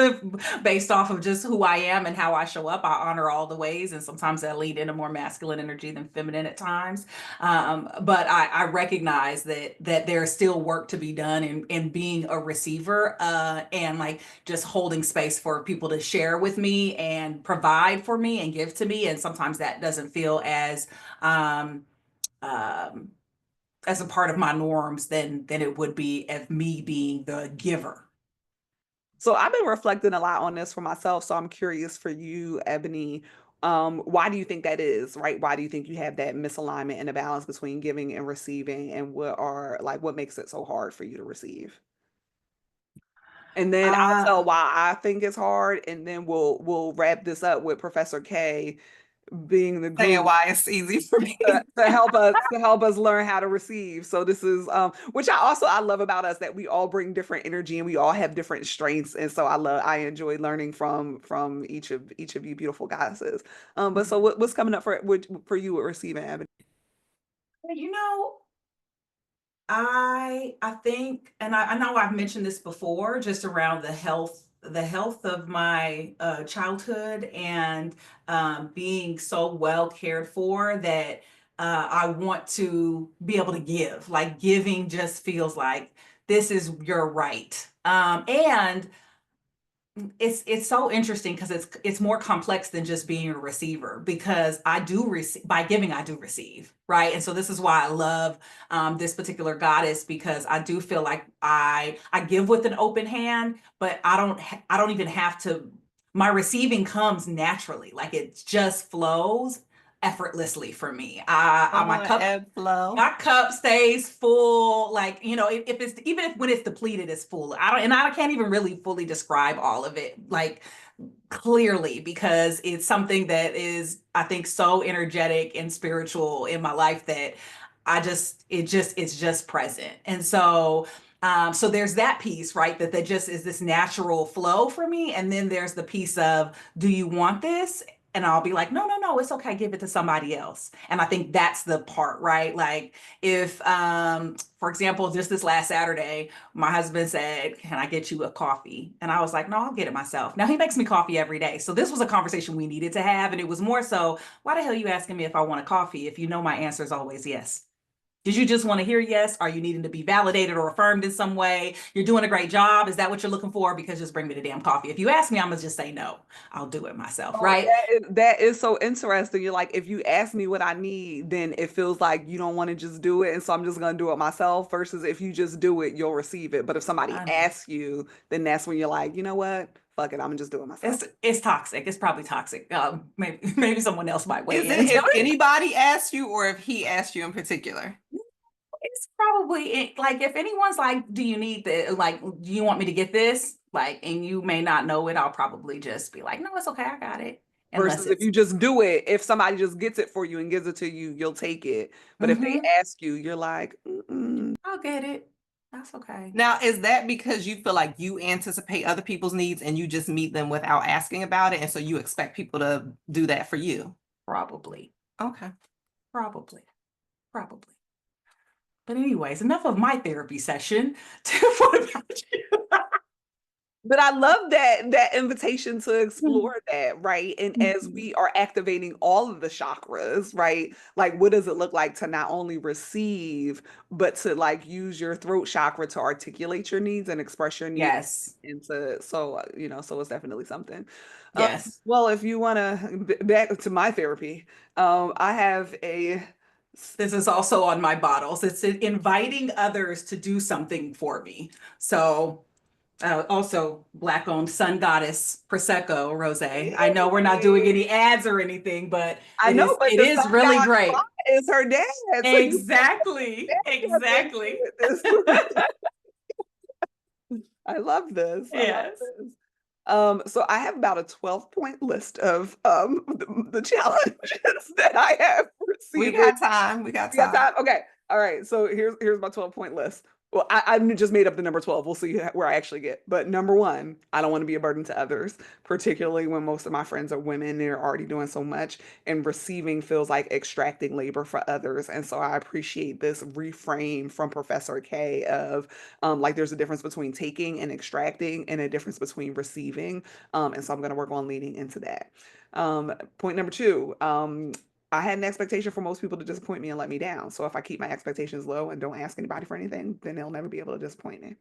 Based off of just who I am and how I show up. I honor all the ways, and sometimes I lead into more masculine energy than feminine at times. But I recognize that there's still work to be done in being a receiver, and like just holding space for people to share with me and provide for me and give to me. And sometimes that doesn't feel um, um, as a part of my norms than it would be as me being the giver. So I've been reflecting a lot on this for myself. So I'm curious for you, Ebony. Why do you think that is, right? Why do you think you have that misalignment and a balance between giving and receiving, and what makes it so hard for you to receive? And then I'll Uh, tell why I think it's hard, and then we'll wrap this up with Professor K being the Saying glue why it's easy for me. to help us learn how to receive. So this is which I love about us that we all bring different energy and we all have different strengths. And so I enjoy learning from each of you beautiful goddesses. But so what's coming up for you with receiving, Ebony? you know, I think, and I know I've mentioned this before, just around the health of my childhood and being so well cared for that I want to be able to give. Like giving just feels like this is your right. And It's so interesting because it's more complex than just being a receiver, because I do receive by giving, I do receive, right? And so this is why I love this particular goddess, because I do feel like I give with an open hand, but I don't even have to. My receiving comes naturally, like it just flows effortlessly for me. My Oh, cup ebb flow. my cup stays full. Like, if it's, even if when it's depleted, it's full. I can't even really fully describe all of it, like, clearly, because it's something that is, I think, so energetic and spiritual in my life that it's just present. And so so there's that piece, right? That just is this natural flow for me. And then there's the piece of, do you want this? And I'll be like, no, no, no, it's okay. Give it to somebody else. And I think that's the part, right? Like, if, for example, just this last Saturday, my husband said, can I get you a coffee? And I was like, no, I'll get it myself. Now he makes me coffee every day. So this was a conversation we needed to have. And it was more so, why the hell are you asking me if I want a coffee if you know my answer is always yes? Did you just want to hear yes? Are you needing to be validated or affirmed in some way? You're doing a great job. Is that what you're looking for? Because just bring me the damn coffee. If you ask me, I'm gonna just say no. I'll do it myself, Oh, right? that is so interesting. You're like, if you ask me what I need, then it feels like you don't want to just do it, and so I'm just gonna do it myself. Versus if you just do it, you'll receive it. But if somebody I know. asks you, then that's when you're like, you know what? Fuck it, I'm gonna just do it myself. It's toxic. It's probably toxic. Maybe someone else might weigh Is in it and tell if me. anybody asks you or if he asks you in particular? It's probably like, if anyone's like, do you need the, like, do you want me to get this? Like, and you may not know it, I'll probably just be like, no, it's okay, I got it. Unless Versus if it's, you just do it, if somebody just gets it for you and gives it to you, you'll take it. But if they mm-hmm, ask you, you're like, mm-mm. I'll get it. That's okay. Now, is that because you feel like you anticipate other people's needs and you just meet them without asking about it, and so you expect people to do that for you? Probably, Okay. probably, probably. But anyways, enough of my therapy session. What about you? But I love that invitation to Mm. explore that, right? And as Mhm. we are activating all of the chakras, right? Like what does it look like to not only receive, but to like use your throat chakra to articulate your needs and express your needs Yes, into so so it's definitely something. Um, yes. well, if you want to back to my therapy, I have a This is also on my bottles. It's inviting others to do something for me. So, also Black owned Sun Goddess Prosecco Rosé. I know we're not doing any ads or anything, but I know, but it the is sun really god great. is her dad, so you Exactly. have to Exactly. with this. I love this. I love Yes. this. So I have about a 12-point list of the challenges that I have We receiving. got time. We got You got time. time? Okay. All right. So here's my 12-point list. Well, I just made up the number 12. We'll see where I actually get. But number one, I don't want to be a burden to others, particularly when most of my friends are women and they're already doing so much, and receiving feels like extracting labor for others. And so I appreciate this reframe from Professor K of like there's a difference between taking and extracting and a difference between receiving. And so I'm going to work on leaning into that. Point number two, I had an expectation for most people to disappoint me and let me down. So if I keep my expectations low and don't ask anybody for anything, then they'll never be able to disappoint me.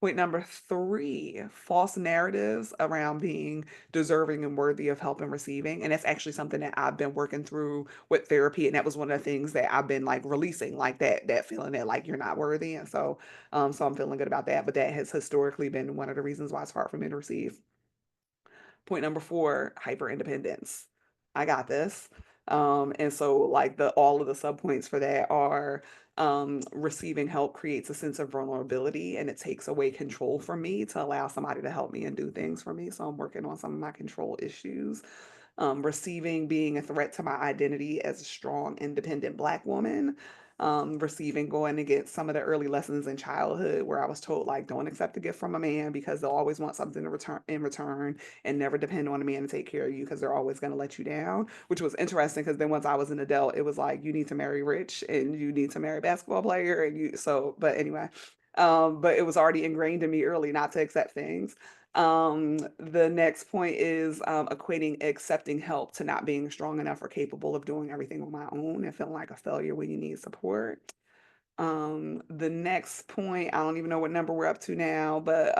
Point number three, false narratives around being deserving and worthy of help and receiving. And that's actually something that I've been working through with therapy. And that was one of the things that I've been like releasing, like that feeling that like you're not worthy. And so I'm feeling good about that. But that has historically been one of the reasons why it's hard for me to receive. Point number four, hyper independence. I got this. And so like the all of the subpoints for that are receiving help creates a sense of vulnerability and it takes away control from me to allow somebody to help me and do things for me. So I'm working on some of my control issues. Receiving being a threat to my identity as a strong, independent Black woman. Receiving going to get some of the early lessons in childhood where I was told like don't accept a gift from a man because they'll always want something to return in return and never depend on a man to take care of you because they're always going to let you down, which was interesting because then once I was an adult it was like you need to marry rich and you need to marry a basketball player and you so but anyway, but it was already ingrained in me early not to accept things. The next point is equating accepting help to not being strong enough or capable of doing everything on my own and feeling like a failure when you need support. The next point, I don't even know what number we're up to now, but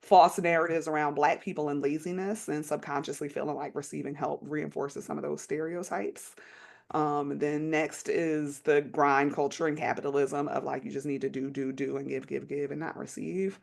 false narratives around Black people and laziness, and subconsciously feeling like receiving help reinforces some of those stereotypes. Then next is the grind culture and capitalism of like you just need to do, and give, and not receive.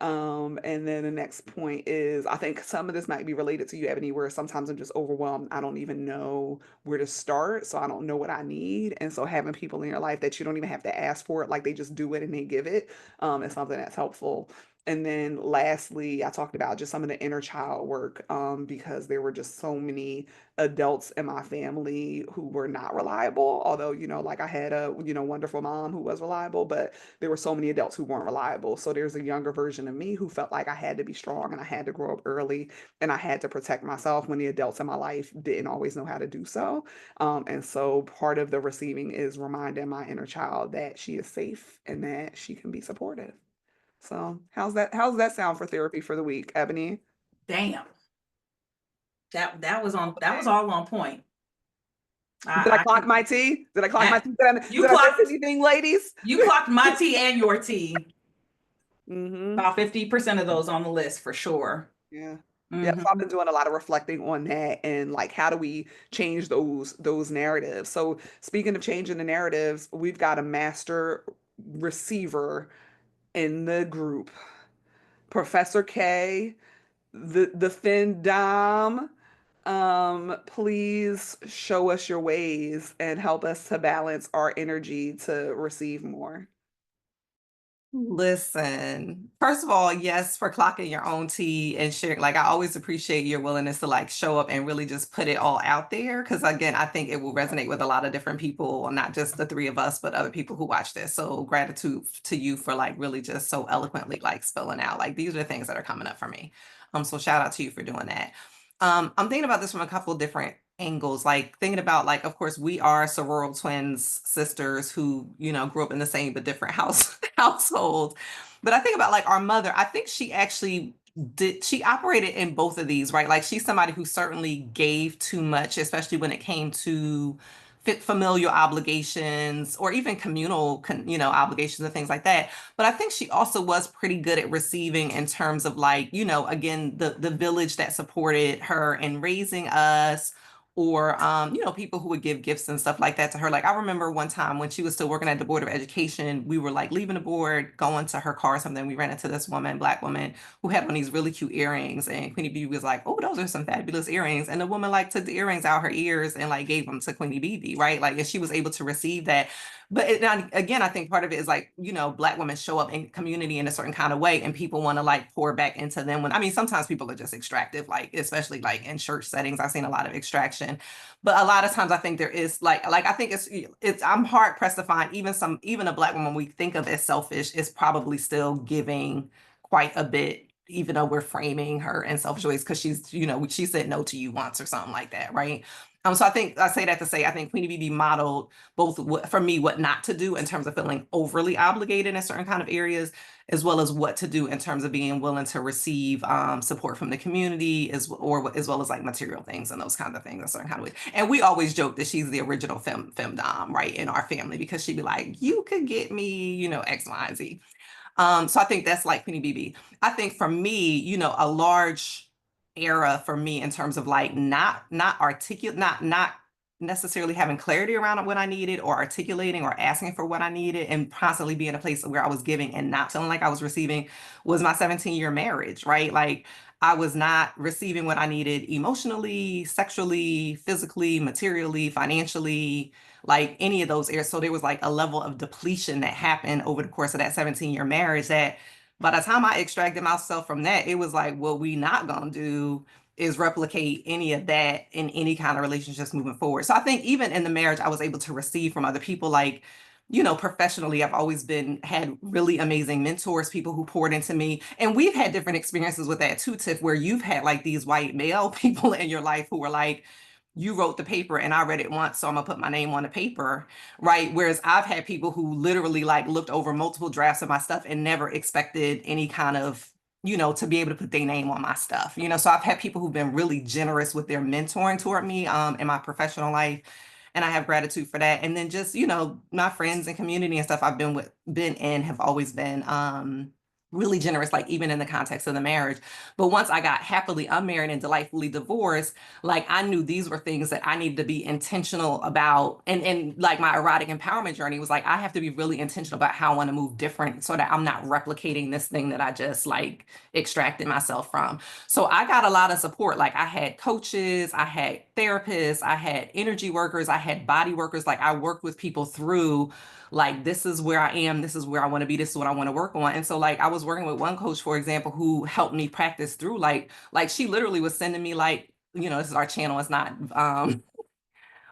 And then the next point is I think some of this might be related to you, Ebony, where sometimes I'm just overwhelmed. I don't even know where to start. So I don't know what I need. And so having people in your life that you don't even have to ask for it, like they just do it and they give it, is something that's helpful. And then lastly, I talked about just some of the inner child work, because there were just so many adults in my family who were not reliable. Although, like I had a, wonderful mom who was reliable, but there were so many adults who weren't reliable. So there's a younger version of me who felt like I had to be strong and I had to grow up early and I had to protect myself when the adults in my life didn't always know how to do so. And so part of the receiving is reminding my inner child that she is safe and that she can be supportive. So how's that sound for therapy for the week, Ebony? Damn. That was Okay. all on point. Did I I, clock my T? Did I clock my I T? you Did I miss clocked anything, ladies? you clocked my tea and your tea. Mm-hmm. About 50% of those on the list for sure. Yeah. Yeah, so I've Hmm. been doing a lot of reflecting on that and like how do we change those narratives. So speaking of changing the narratives, we've got a master receiver in the group. Professor K, the Fin Dom. Please show us your ways and help us to balance our energy to receive more. Listen, first of all, yes, for clocking your own tea and sharing. Like, I always appreciate your willingness to like show up and really just put it all out there. Cause again, I think it will resonate with a lot of different people, not just the three of us, but other people who watch this. So gratitude to you for like really just so eloquently like spelling out. Like, these are the things that are coming up for me. So shout out to you for doing that. I'm thinking about this from a couple of different angles, like thinking about like, of course, we are sororal twins, sisters who, grew up in the same but different household. But I think about like our mother, I think she actually she operated in both of these, right? Like, she's somebody who certainly gave too much, especially when it came to familial obligations or even communal, obligations and things like that. But I think she also was pretty good at receiving in terms of like, again, the village that supported her in raising us, or people who would give gifts and stuff like that to her. Like, I remember one time when she was still working at the Board of Education, we were like leaving the board, going to her car or something. We ran into this woman, Black woman, who had on these really cute earrings, and Queenie Bee was like, "Oh, those are some fabulous earrings." And the woman like took the earrings out her ears and like gave them to Queenie Bee, right? Like, and she was able to receive that. But again, I think part of it is like, Black women show up in community in a certain kind of way, and people want to like pour back into them. When, I mean, sometimes people are just extractive, like especially like in church settings, I've seen a lot of extraction. But a lot of times I think there is like I think it's I'm hard pressed to find even a Black woman we think of as selfish is probably still giving quite a bit, even though we're framing her in selfish ways because she's, she said no to you once or something like that, right? So I think I say that to say I think Queenie BB modeled both for me what not to do in terms of feeling overly obligated in certain kind of areas, as well as what to do in terms of being willing to receive support from the community, as well as like material things and those kinds of things in certain kind of ways. And we always joke that she's the original femdom, right, in our family, because she'd be like, "You could get me, X, Y, and Z." So I think that's like Queenie BB. I think for me, a large era for me in terms of like not articulate, not necessarily having clarity around what I needed or articulating or asking for what I needed, and constantly be in a place where I was giving and not feeling like I was receiving, was my 17-year marriage, right? Like, I was not receiving what I needed emotionally, sexually, physically, materially, financially, like any of those areas. So there was like a level of depletion that happened over the course of that 17-year marriage that by the time I extracted myself from that, it was like, what we not gonna do is replicate any of that in any kind of relationships moving forward. So I think even in the marriage, I was able to receive from other people, like, professionally, I've always had really amazing mentors, people who poured into me. And we've had different experiences with that too, Tiff, where you've had like these white male people in your life who were like, you wrote the paper and I read it once, so I'm gonna put my name on the paper, right? Whereas I've had people who literally like looked over multiple drafts of my stuff and never expected any kind of, to be able to put their name on my stuff. So I've had people who've been really generous with their mentoring toward me in my professional life. And I have gratitude for that. And then just, my friends and community and stuff I've been in have always been really generous, like even in the context of the marriage. But once I got happily unmarried and delightfully divorced, like I knew these were things that I needed to be intentional about. And like my erotic empowerment journey was like, I have to be really intentional about how I want to move different so that I'm not replicating this thing that I just like extracted myself from. So I got a lot of support. Like I had coaches, I had therapists, I had energy workers, I had body workers. Like I worked with people through like, this is where I am, this is where I want to be, this is what I want to work on. And so like I was working with one coach, for example, who helped me practice through like she literally was sending me like, you know, this is our channel, it's not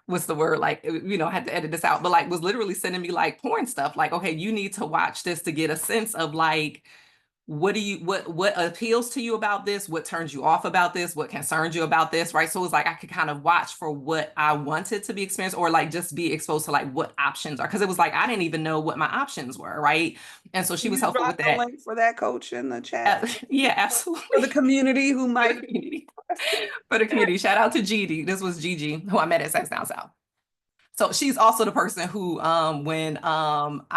what's the word, like, you know, I had to edit this out, but like was literally sending me like porn stuff, like, okay, you need to watch this to get a sense of like, what appeals to you about this, what turns you off about this, what concerns you about this, right? So it was like I could kind of watch for what I wanted to be experienced, or like just be exposed to like what options are, because it was like I didn't even know what my options were, right? And so she Can was you helpful drop with the that. link for that coach in the chat Yeah, for the absolutely. community who For the might be community. interested? For the community. Shout out to Gigi. This was Gigi, who I met at Sex Down South. So she's also the person who when I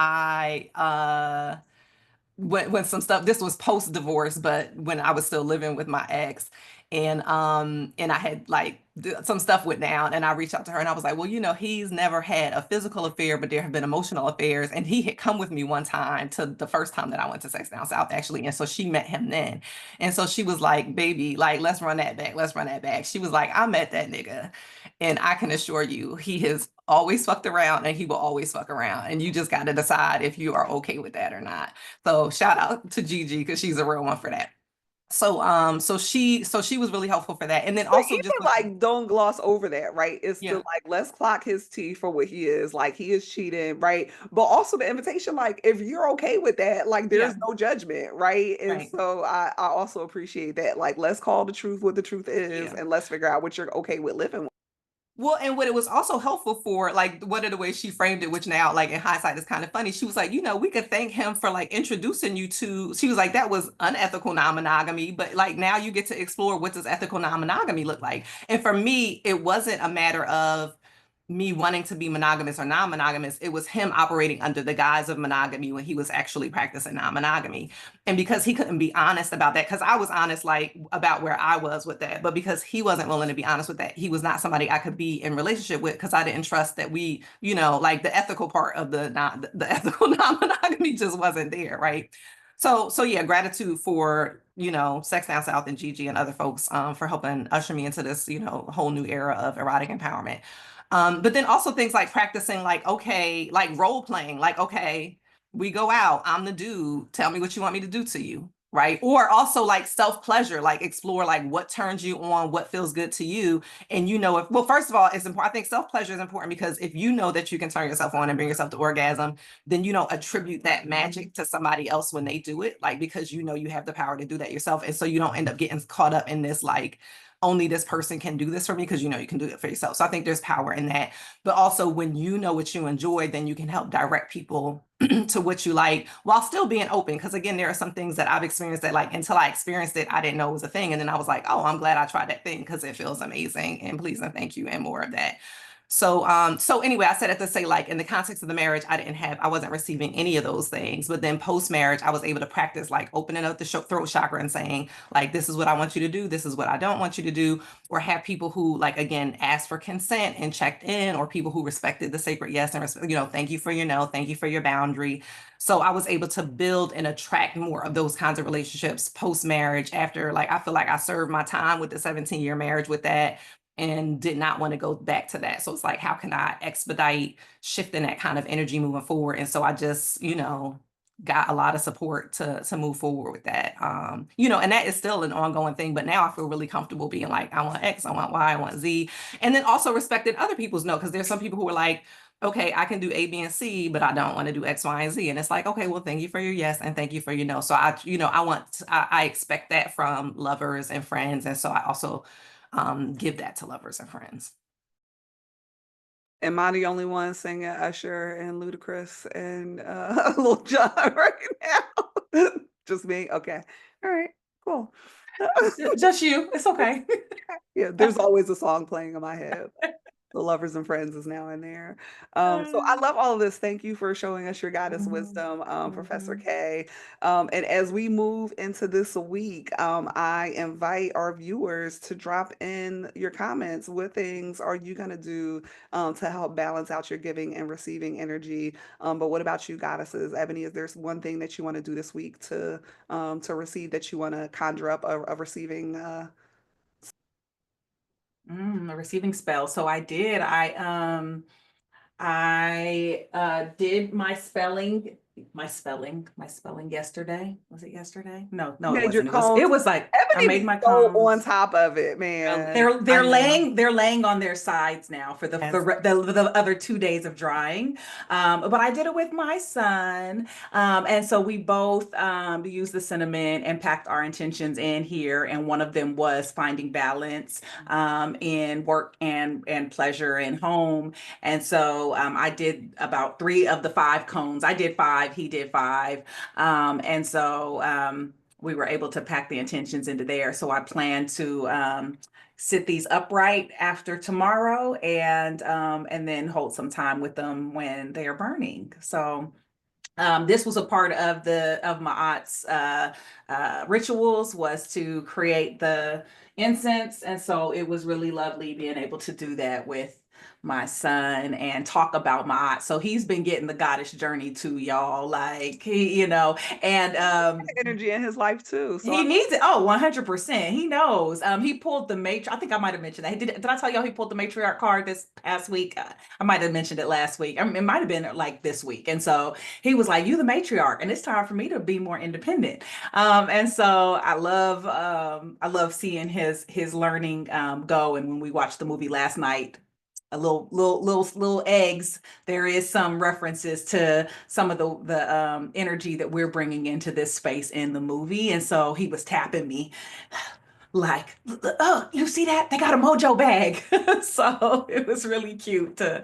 when some stuff, this was post divorce, but when I was still living with my ex, and I had like some stuff went down, and I reached out to her and I was like, well, you know, he's never had a physical affair, but there have been emotional affairs, and he had come with me one time to the first time that I went to Sex Down South, actually. And so she met him then, and so she was like, baby, like, let's run that back, let's run that back. She was like, I met that nigga, and I can assure you he has always fucked around and he will always fuck around, and you just got to decide if you are okay with that or not. So shout out to Gigi, because she's a real one for that. So she was really helpful for that. And then But also even just with, like, don't gloss over that, right? It's the yeah, like, let's clock his T for what he is. Like, he is cheating, right? But also the invitation, like, if you're okay with that, like, yeah, there's no judgment, right? And right. so I also appreciate that. Like, let's call the truth what the truth is, Yeah. and let's figure out what you're okay with living with. Well, and what it was also helpful for, like one of the ways she framed it, which now, like in hindsight, is kind of funny. She was like, you know, we could thank him for like introducing you to, she was like, that was unethical non-monogamy, but like now you get to explore what does ethical non-monogamy look like. And for me, it wasn't a matter of me wanting to be monogamous or non-monogamous. It was him operating under the guise of monogamy when he was actually practicing non-monogamy. And because he couldn't be honest about that, because I was honest like about where I was with that, but because he wasn't willing to be honest with that, he was not somebody I could be in relationship with, because I didn't trust that we, you know, like the ethical part of the ethical non-monogamy just wasn't there, right? So yeah, gratitude for, you know, Sex Down South and Gigi and other folks for helping usher me into this, you know, whole new era of erotic empowerment. But then also things like practicing, like, okay, like role playing, like, okay, we go out, I'm the dude, tell me what you want me to do to you, right? Or also like self-pleasure, like explore like what turns you on, what feels good to you. And you know, if, well, first of all, it's important. I think self-pleasure is important because if you know that you can turn yourself on and bring yourself to orgasm, then you don't attribute that magic to somebody else when they do it, like because you know you have the power to do that yourself. And so you don't end up getting caught up in this like, only this person can do this for me, because you know you can do it for yourself. So I think there's power in that. But also when you know what you enjoy, then you can help direct people to what you like while still being open. Because again, there are some things that I've experienced that like until I experienced it, I didn't know it was a thing. And then I was like, oh, I'm glad I tried that thing because it feels amazing, and please and thank you, and more of that. So anyway, I said it to say, like, in the context of the marriage, I wasn't receiving any of those things. But then post marriage, I was able to practice like opening up the throat chakra and saying, like, this is what I want you to do, this is what I don't want you to do, or have people who, like, again, asked for consent and checked in, or people who respected the sacred yes and you know, thank you for your no, thank you for your boundary. So I was able to build and attract more of those kinds of relationships post marriage. After, like, I feel like I served my time with the 17-year marriage with that, and did not want to go back to that. So it's like, how can I expedite shifting that kind of energy moving forward? And so I just, you know, got a lot of support to move forward with that. You know, and that is still an ongoing thing, but now I feel really comfortable being like, I want X, I want Y, I want Z. And then also respecting other people's no, because there's some people who are like, okay, I can do A, B, and C, but I don't want to do X, Y, and Z. And it's like, okay, well, thank you for your yes and thank you for your no. So I, you know, I expect that from lovers and friends. And so I also give that to lovers and friends. Am I the only one singing Usher and Ludacris and Lil Jon right now? Just me? Okay. All right. Cool. Just you. It's okay. Yeah, there's always a song playing in my head. The lovers and friends is now in there. So I love all of this. Thank you for showing us your goddess Mhm, wisdom, Professor mhm. K. And as we move into this week, I invite our viewers to drop in your comments. What things are you going to do to help balance out your giving and receiving energy? But what about you, goddesses? Ebony, is there one thing that you want to do this week to receive, that you want to conjure up a receiving? A receiving spell. So I did. I did my spelling yesterday. Was it yesterday? No, You it made your wasn't. It cones. was like I Ebony made be my so on cones. top of it, man. I know. They're laying on their sides now for Yes. the other 2 days of drying. But I did it with my son. And so we both used the cinnamon and packed our intentions in here. And one of them was finding balance in work and pleasure and home. And so I did about 3 of the 5 cones. I did 5, he did 5. And so we were able to pack the intentions into there. So I plan to sit these upright after tomorrow and then hold some time with them when they are burning. So this was a part of the of my aunt's rituals, was to create the incense, and so it was really lovely being able to do that with my son and talk about my aunt. So he's been getting the goddess journey too, y'all. Like and Energy in his life too. So he needs it. Oh, 100%. He knows. He pulled the I think I might have mentioned that. Did I tell y'all he pulled the matriarch card this past week? I might have mentioned it last week. I mean, it might have been like this week. And so he was like, "You the matriarch, and it's time for me to be more independent." And so I love seeing his learning go. And when we watched the movie last night, a little eggs, there is some references to some of the energy that we're bringing into this space in the movie. And so he was tapping me like, "Oh, you see that, they got a mojo bag." So it was really cute to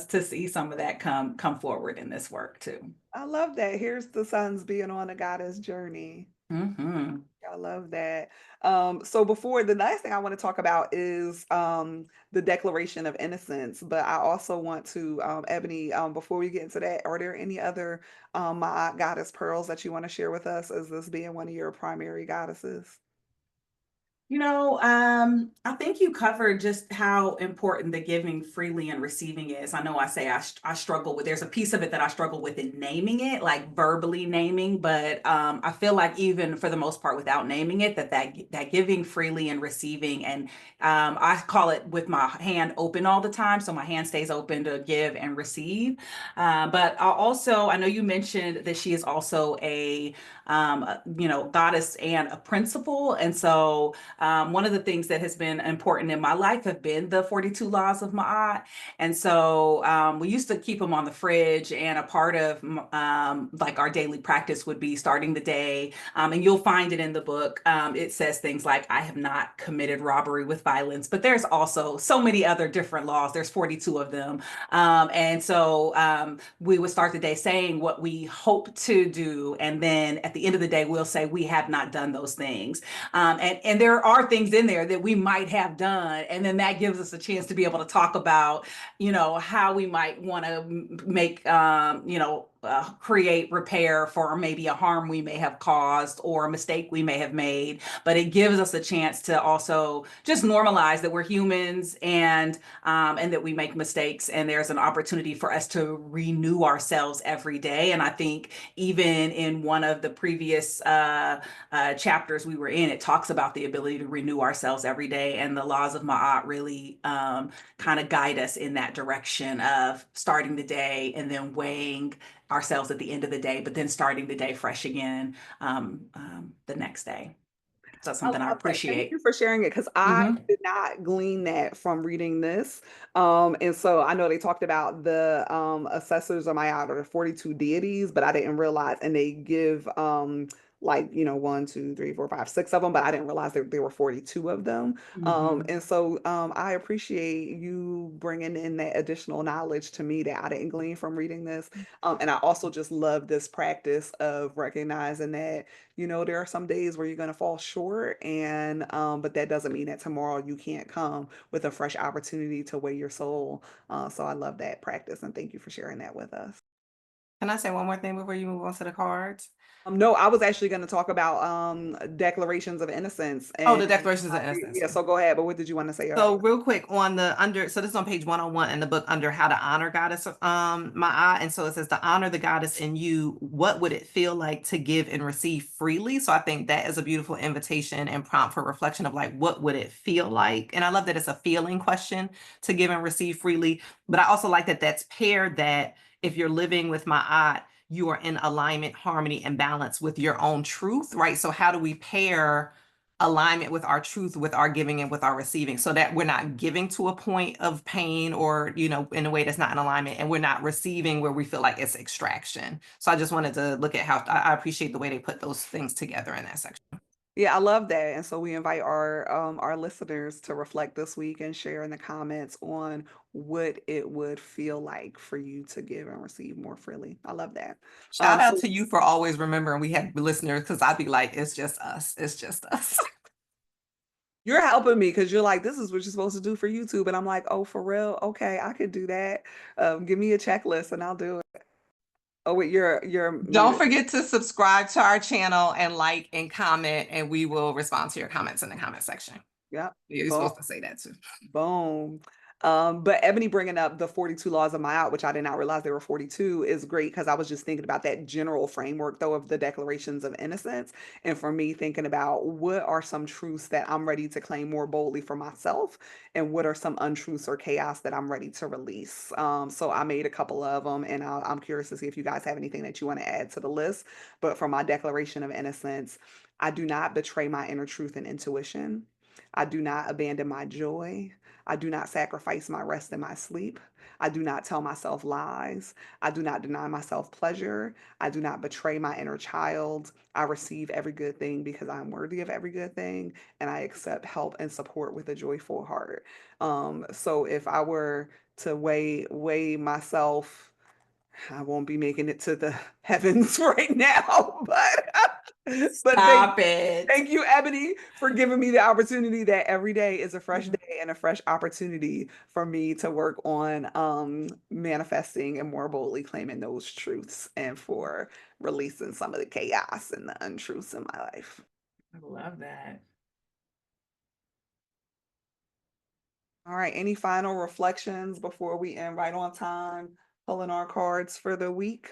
see some of that come forward in this work too. I love that. Here's the sons being on a goddess journey. Hmm. I love that. So before, the next thing I want to talk about is the Declaration of Innocence. But I also want to, Ebony, before we get into that, are there any other Ma'at goddess pearls that you want to share with us as this being one of your primary goddesses? I think you covered just how important the giving freely and receiving is. I know I say I struggle with, there's a piece of it that I struggle with in naming it, like verbally naming, but I feel like even for the most part without naming it, that giving freely and receiving, and I call it with my hand open all the time. So my hand stays open to give and receive. But I know you mentioned that she is also goddess and a principle. And so one of the things that has been important in my life have been the 42 laws of Ma'at. And so we used to keep them on the fridge, and a part of like our daily practice would be starting the day. And you'll find it in the book. It says things like, "I have not committed robbery with violence," but there's also so many other different laws. There's 42 of them. And so we would start the day saying what we hope to do. And then at the end of the day, we'll say we have not done those things. And there are things in there that we might have done, and then that gives us a chance to be able to talk about, how we might want to make, create repair for maybe a harm we may have caused or a mistake we may have made. But it gives us a chance to also just normalize that we're humans, and that we make mistakes, and there's an opportunity for us to renew ourselves every day. And I think even in one of the previous chapters we were in, it talks about the ability to renew ourselves every day. And the laws of Ma'at really kind of guide us in that direction of starting the day and then weighing ourselves at the end of the day, but then starting the day fresh again the next day. So that's I something I love that. Thank you appreciate. for sharing it, because I Hmm. did not glean that from reading this. And so I know they talked about the assessors of Ma'at, or the 42 deities, but I didn't realize, and they give like, you know, 1, 2, 3, 4, 5, 6 of them, but I didn't realize there were 42 of them. Mhm. And so I appreciate you bringing in that additional knowledge to me that I didn't glean from reading this. And I also just love this practice of recognizing that, you know, there are some days where you're going to fall short, and but that doesn't mean that tomorrow you can't come with a fresh opportunity to weigh your soul. So I love that practice, and thank you for sharing that with us. Can I say one more thing before you move on to the cards? No, I was actually going to talk about declarations of innocence, Oh, and the declarations of yeah. innocence. So go ahead. But what did you want to say? So real quick on the under, so this is on page 101 in the book under how to honor goddess, Ma'at. And so it says to honor the goddess in you, what would it feel like to give and receive freely? So I think that is a beautiful invitation and prompt for reflection of like, what would it feel like? And I love that it's a feeling question to give and receive freely. But I also like that that's paired that if you're living with Ma'at, you are in alignment, harmony, and balance with your own truth, right? So how do we pair alignment with our truth, with our giving and with our receiving, so that we're not giving to a point of pain or, you know, in a way that's not in alignment, and we're not receiving where we feel like it's extraction. So I just wanted to look at how I appreciate the way they put those things together in that section. Yeah, I love that. And so we invite our listeners to reflect this week and share in the comments on what it would feel like for you to give and receive more freely. I love that. Shout out So to you for always remembering we have listeners, because I'd be like, it's just us. It's just us. you're helping me because you're like, this is what you're supposed to do for YouTube. And I'm like, oh, for real? Okay, I could do that. Give me a checklist and I'll do it. Oh, wait, you're Don't muted. forget to subscribe to our channel and like and comment, and we will respond to your comments in the comment section. Yep. You're Boom. supposed to say that too. Boom. But Ebony bringing up the 42 laws of Ma'at, which I did not realize there were 42, is great because I was just thinking about that general framework, though, of the declarations of innocence. And for me, thinking about what are some truths that I'm ready to claim more boldly for myself, and what are some untruths or chaos that I'm ready to release. So I made a couple of them, and I'm curious to see if you guys have anything that you want to add to the list. But for my declaration of innocence, I do not betray my inner truth and intuition. I do not abandon my joy. I do not sacrifice my rest and my sleep. I do not tell myself lies. I do not deny myself pleasure. I do not betray my inner child. I receive every good thing because I'm worthy of every good thing, and I accept help and support with a joyful heart. So if I were to weigh myself, I won't be making it to the heavens right now, but Stop it. thank you, Ebony, for giving me the opportunity that every day is a fresh day and a fresh opportunity for me to work on manifesting and more boldly claiming those truths, and for releasing some of the chaos and the untruths in my life. I love that. All right, any final reflections before we end right on time, pulling our cards for the week?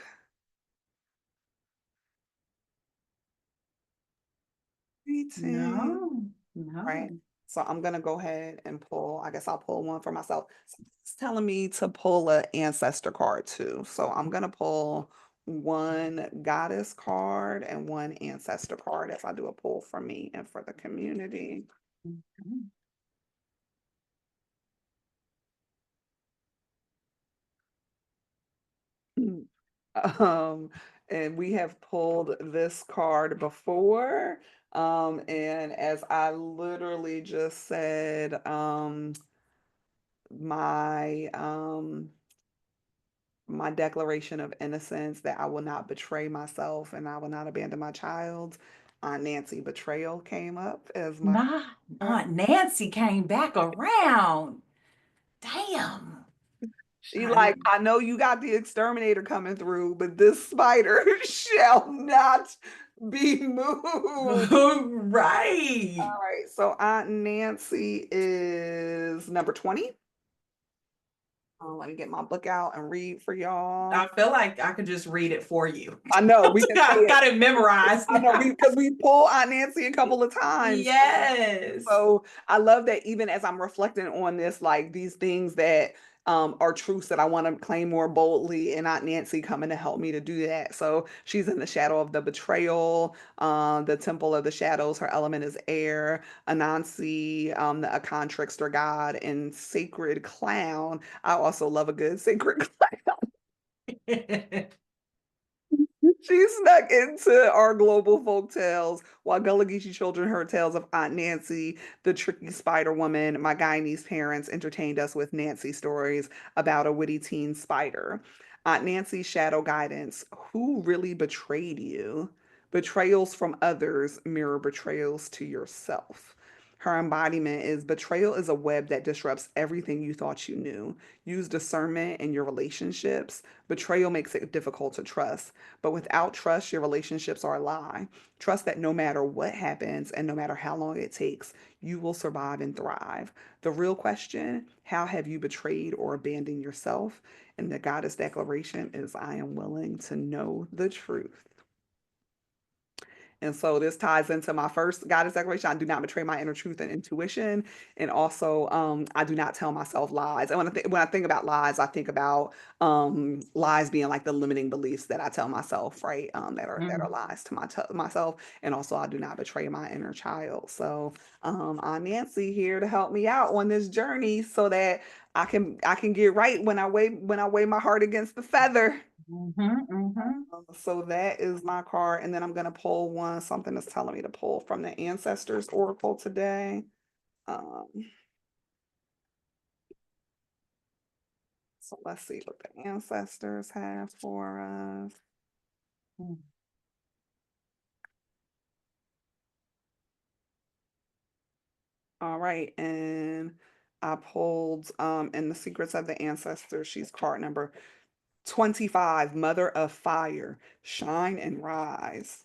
Greeting. No, no. Right. So I'm gonna go ahead and pull, I guess I'll pull one for myself. It's telling me to pull an ancestor card too. So I'm gonna pull one goddess card and one ancestor card as I do a pull for me and for the community. Mhm. Um, and we have pulled this card before. And as I literally just said, my my declaration of innocence, that I will not betray myself and I will not abandon my child. Aunt Nancy betrayal came up as my Nah, Aunt Nancy came back around. Damn. she like, I know you got the exterminator coming through, but this spider shall not be moved. Right. All right, so Aunt Nancy is number 20. Let me get my book out and read for y'all. I feel like I could just read it for you. I know we can say I it. got it memorized I know now. because we pull Aunt Nancy a couple of times. Yes. So I love that even as I'm reflecting on this, like these things that are truths that I want to claim more boldly, and Aunt Nancy coming to help me to do that. So she's in the shadow of the betrayal, the temple of the shadows. Her element is air. Anansi, a con trickster god, and sacred clown. I also love a good sacred clown. She snuck into our global folk tales while Gullah Geechee children heard tales of Aunt Nancy, the tricky spider woman. My Guyanese parents entertained us with Nancy stories about a witty teen spider. Aunt Nancy's shadow guidance. Who really betrayed you? Betrayals from others mirror betrayals to yourself. Her embodiment is betrayal is a web that disrupts everything you thought you knew. Use discernment in your relationships. Betrayal makes it difficult to trust. But without trust, your relationships are a lie. Trust that no matter what happens and no matter how long it takes, you will survive and thrive. The real question, how have you betrayed or abandoned yourself? And the goddess declaration is, I am willing to know the truth. And so this ties into my first goddess declaration. I do not betray my inner truth and intuition. And also, I do not tell myself lies. And when I think about lies, I think about lies being like the limiting beliefs that I tell myself, right? That are Mhm. lies to myself. And also, I do not betray my inner child. So I'm Nancy here to help me out on this journey so that I can get right when I weigh my heart against the feather. Mhm. Mhm. So that is my card, and then I'm gonna pull something that's telling me to pull from the Ancestors Oracle today. Um, so let's see what the ancestors have for us. Mm. All right, and I pulled in the Secrets of the Ancestors. She's card number 25, Mother of Fire, shine and rise.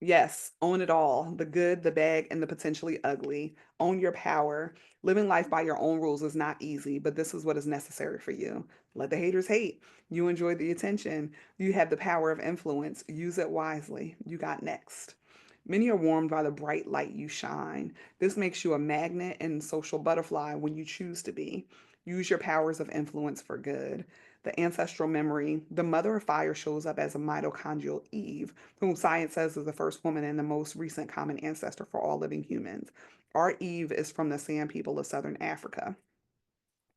Yes, own it all, the good, the bad, and the potentially ugly. Own your power. Living life by your own rules is not easy, but this is what is necessary for you. Let the haters hate. You enjoy the attention. You have the power of influence. Use it wisely. You got next. Many are warmed by the bright light you shine. This makes you a magnet and social butterfly when you choose to be. Use your powers of influence for good. The ancestral memory, the mother of fire shows up as a mitochondrial Eve, whom science says is the first woman and the most recent common ancestor for all living humans. Our Eve is from the San people of Southern Africa.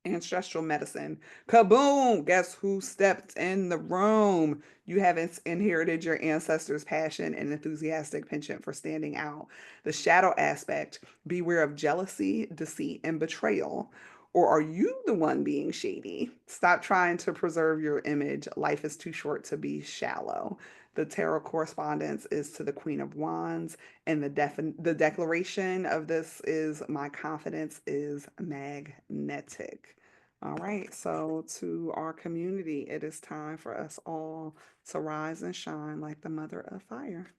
Ancestral medicine. Kaboom! Guess who stepped in the room? You haven't inherited your ancestors' passion and enthusiastic penchant for standing out. The shadow aspect. Beware of jealousy, deceit, and betrayal. Or are you the one being shady? Stop trying to preserve your image. Life is too short to be shallow. The tarot correspondence is to the Queen of Wands, and the declaration of this is my confidence is magnetic. All right, so to our community, it is time for us all to rise and shine like the mother of fire.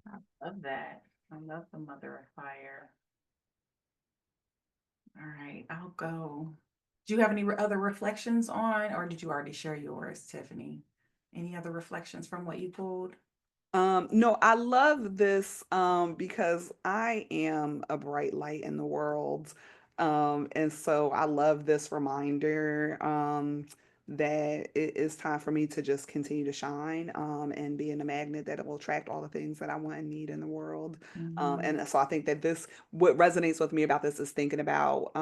I love that. I love the Mother of Fire. All right, I'll go. Do you have any other reflections on, or did you already share yours, Tiffany? Any other reflections from what you pulled? No, I love this because I am a bright light in the world. And so I love this reminder that it is time for me to just continue to shine and be in a magnet that will attract all the things that I want and need in the world. Mhm. And so I think that what resonates with me about this is thinking about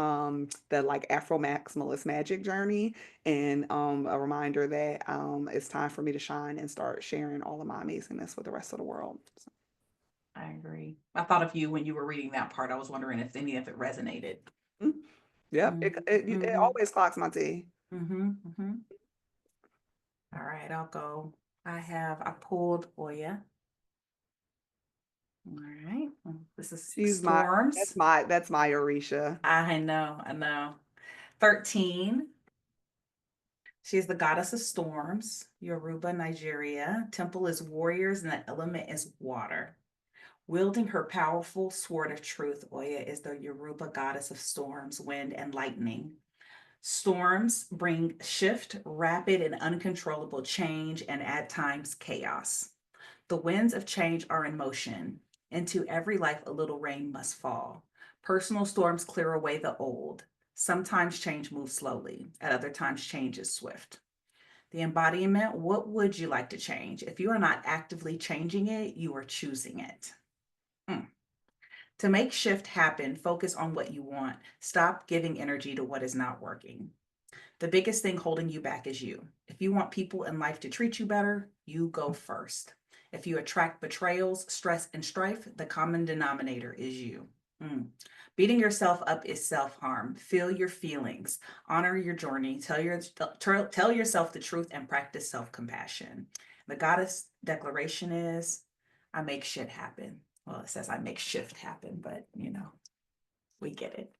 the like Afro Maximalist magic journey and a reminder that it's time for me to shine and start sharing all of my amazingness with the rest of the world. So, I agree. I thought of you when you were reading that part. I was wondering if any of it resonated. mm, yep, Mm-hmm. it Mm-hmm. always clocks my tea. Mm-hmm. Mm-hmm. All right, I'll go. I pulled Oya. All right. This is She's my storms. that's my Orisha. I know, I know. 13. She's the goddess of storms, Yoruba, Nigeria. Temple is warriors, and the element is water. Wielding her powerful sword of truth, Oya is the Yoruba goddess of storms, wind, and lightning. Storms bring shift, rapid and uncontrollable change, and at times chaos. The winds of change are in motion. Into every life, a little rain must fall. Personal storms clear away the old. Sometimes change moves slowly, at other times, change is swift. The embodiment, what would you like to change? If you are not actively changing it, you are choosing it. Mm. To make shift happen, focus on what you want. Stop giving energy to what is not working. The biggest thing holding you back is you. If you want people in life to treat you better, you go first. If you attract betrayals, stress, and strife, the common denominator is you. Mm. Beating yourself up is self-harm. Feel your feelings, honor your journey, tell yourself the truth, and practice self-compassion. The goddess declaration is, I make shit happen. Well, it says I make shift happen, but we get it.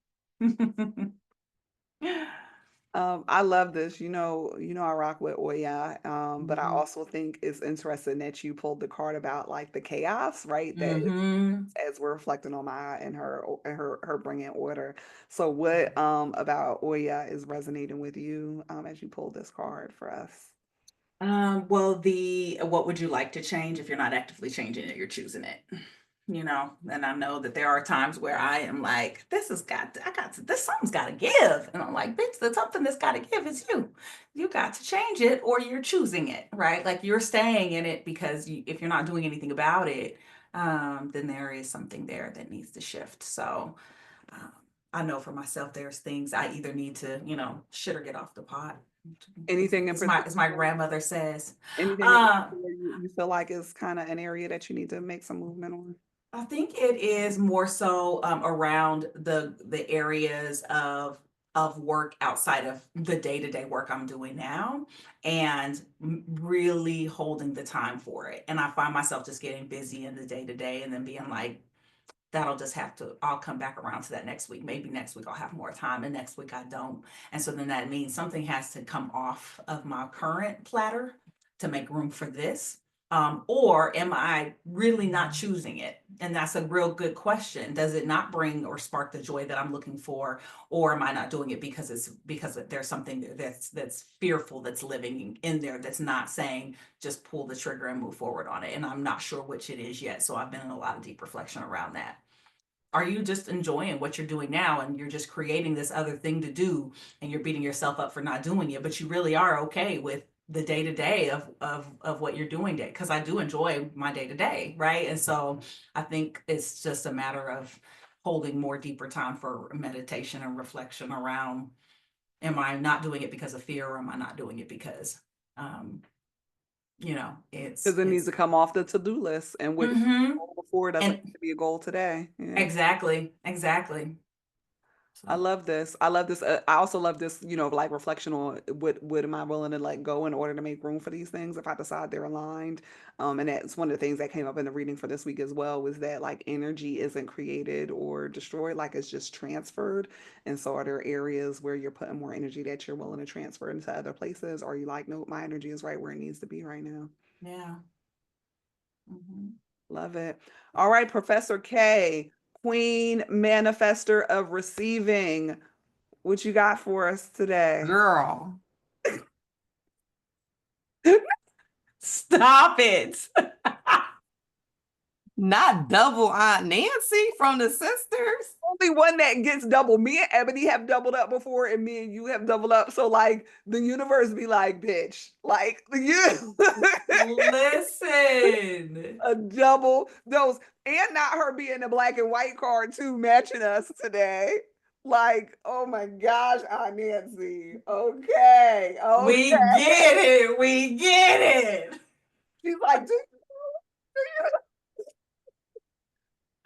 I love this. I rock with Oya. But I Mhm. also think it's interesting that you pulled the card about like the chaos, right? That is Mhm. as we're reflecting on Maya and her bringing order. So what about Oya is resonating with you as you pulled this card for us? Well, the what would you like to change? If you're not actively changing it, you're choosing it. And I know that there are times where I am like, this something's got to give. And I'm like, bitch, the something that's got to give is you. You got to change it or you're choosing it, right? Like you're staying in it because if you're not doing anything about it, then there is something there that needs to shift. So um, I know for myself, there's things I either need to, shit or get off the pot. Anything in As my particular? grandmother says. Anything in Uh, particular you feel like is kind of an area that you need to make some movement on? I think it is more so around the areas of work outside of the day-to-day work I'm doing now, and really holding the time for it. And I find myself just getting busy in the day-to-day and then being like, that'll just have to, I'll come back around to that next week. Maybe next week I'll have more time and next week I don't. And so then that means something has to come off of my current platter to make room for this. Or am I really not choosing it? And that's a real good question. Does it not bring or spark the joy that I'm looking for? Or am I not doing it because there's something that's fearful that's living in there that's not saying just pull the trigger and move forward on it? And I'm not sure which it is yet. So I've been in a lot of deep reflection around that. Are you just enjoying what you're doing now and you're just creating this other thing to do and you're beating yourself up for not doing it, but you really are okay with the day to day of what you're doing day? Because I do enjoy my day to day, right? And so I think it's just a matter of holding more deeper time for meditation and reflection around, am I not doing it because of fear, or am I not doing it because um Because it needs it's to come off the to-do list, and what was a mm-hmm. goal before doesn't And need to be a goal today. Yeah. exactly. I So love this. I love this. I also love this, like reflection on what am I willing to let go in order to make room for these things if I decide they're aligned. And that's one of the things that came up in the reading for this week as well, was that like energy isn't created or destroyed, like it's just transferred. And so are there areas where you're putting more energy that you're willing to transfer into other places? Or are you like, nope, my energy is right where it needs to be right now? yeah. Mhm. Love it. All right, Professor K, Queen Manifester of Receiving. What you got for us today? Girl, Stop it. not double Aunt Nancy from the sisters. Only one that gets double. Me and Ebony have doubled up before, and me and you have doubled up. So like the universe be like, bitch, like you Listen. a double dose, and not her being the black and white card too, matching us today. Like, oh my gosh, Aunt Nancy. Okay, okay. We get it. We get it. She's like,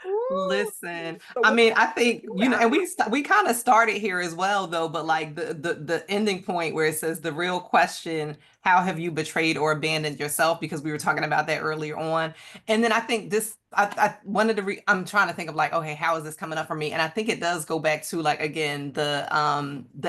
Ooh, Listen, so I what mean, I think, you got? and we kind of started here as well though, but like the ending point where it says the real question, how have you betrayed or abandoned yourself? Because we were talking about that earlier on. And then I think this, I wanted to I'm trying to think of like, okay, how is this coming up for me? And I think it does go back to like, again, the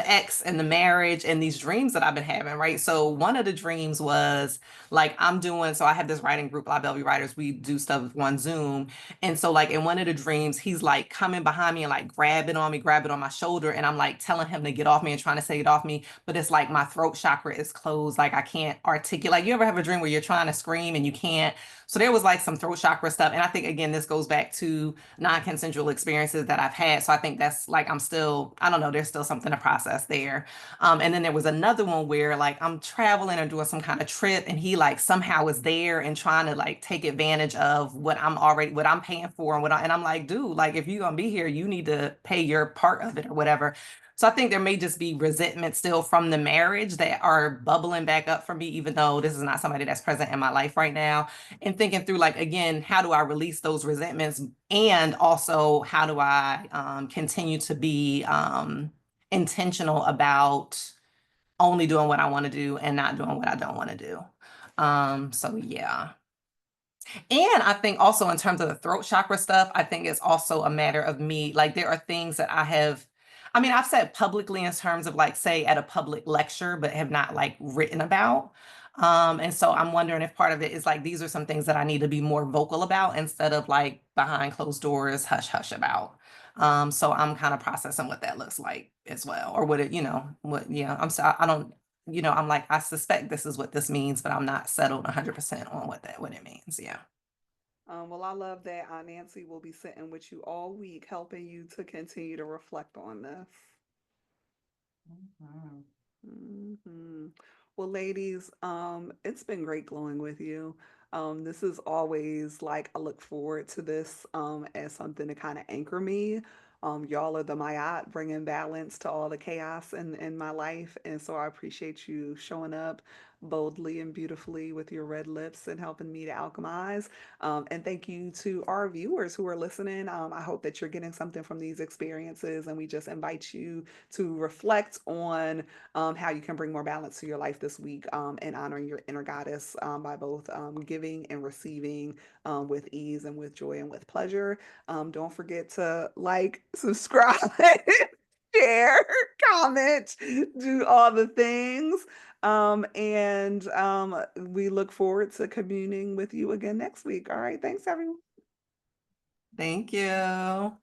ex and the marriage and these dreams that I've been having, right? So one of the dreams was like, so I have this writing group, Live Bellevue Writers, we do stuff on Zoom. And so like in one of the dreams, he's like coming behind me and like grabbing on my shoulder. And I'm like telling him to get off me and trying to say get off me. But it's like my throat chakra is closed. Like I can't articulate. Like you ever have a dream where you're trying to scream and you can't? So there was like some throat chakra stuff. And I think, again, this goes back to non-consensual experiences that I've had. So I think that's like, I'm still, I don't know, there's still something to process there. And then there was another one where like I'm traveling or doing some kind of trip and he like somehow is there and trying to like take advantage of what I'm paying for and I'm like, dude, like if you're gonna be here, you need to pay your part of it or whatever. So I think there may just be resentment still from the marriage that are bubbling back up for me, even though this is not somebody that's present in my life right now. And thinking through, like, again, how do I release those resentments? And also, how do I continue to be intentional about only doing what I want to do and not doing what I don't want to do? So, yeah. And I think also in terms of the throat chakra stuff, I think it's also a matter of me. Like there are things that I mean, I've said publicly in terms of like, say, at a public lecture, but have not like written about. And so I'm wondering if part of it is like these are some things that I need to be more vocal about instead of like behind closed doors, hush hush about. So I'm kind of processing what that looks like as well, or what it, what, yeah, I don't, I'm like, I suspect this is what this means, but I'm not settled 100% on what it means. Yeah. Well, I love that Aunt Nancy will be sitting with you all week, helping you to continue to reflect on this. Mhm. Mhm. Well, ladies, it's been great glowing with you. This is always like I look forward to this as something to kind of anchor me. Y'all are the Mayat bringing balance to all the chaos in my life, and so I appreciate you showing up boldly and beautifully with your red lips and helping me to alchemize. And thank you to our viewers who are listening. I hope that you're getting something from these experiences, and we just invite you to reflect on how you can bring more balance to your life this week and honoring your inner goddess by both giving and receiving with ease and with joy and with pleasure. Don't forget to like, subscribe, share, comment, do all the things. And we look forward to communing with you again next week. All right. Thanks, everyone. Thank you.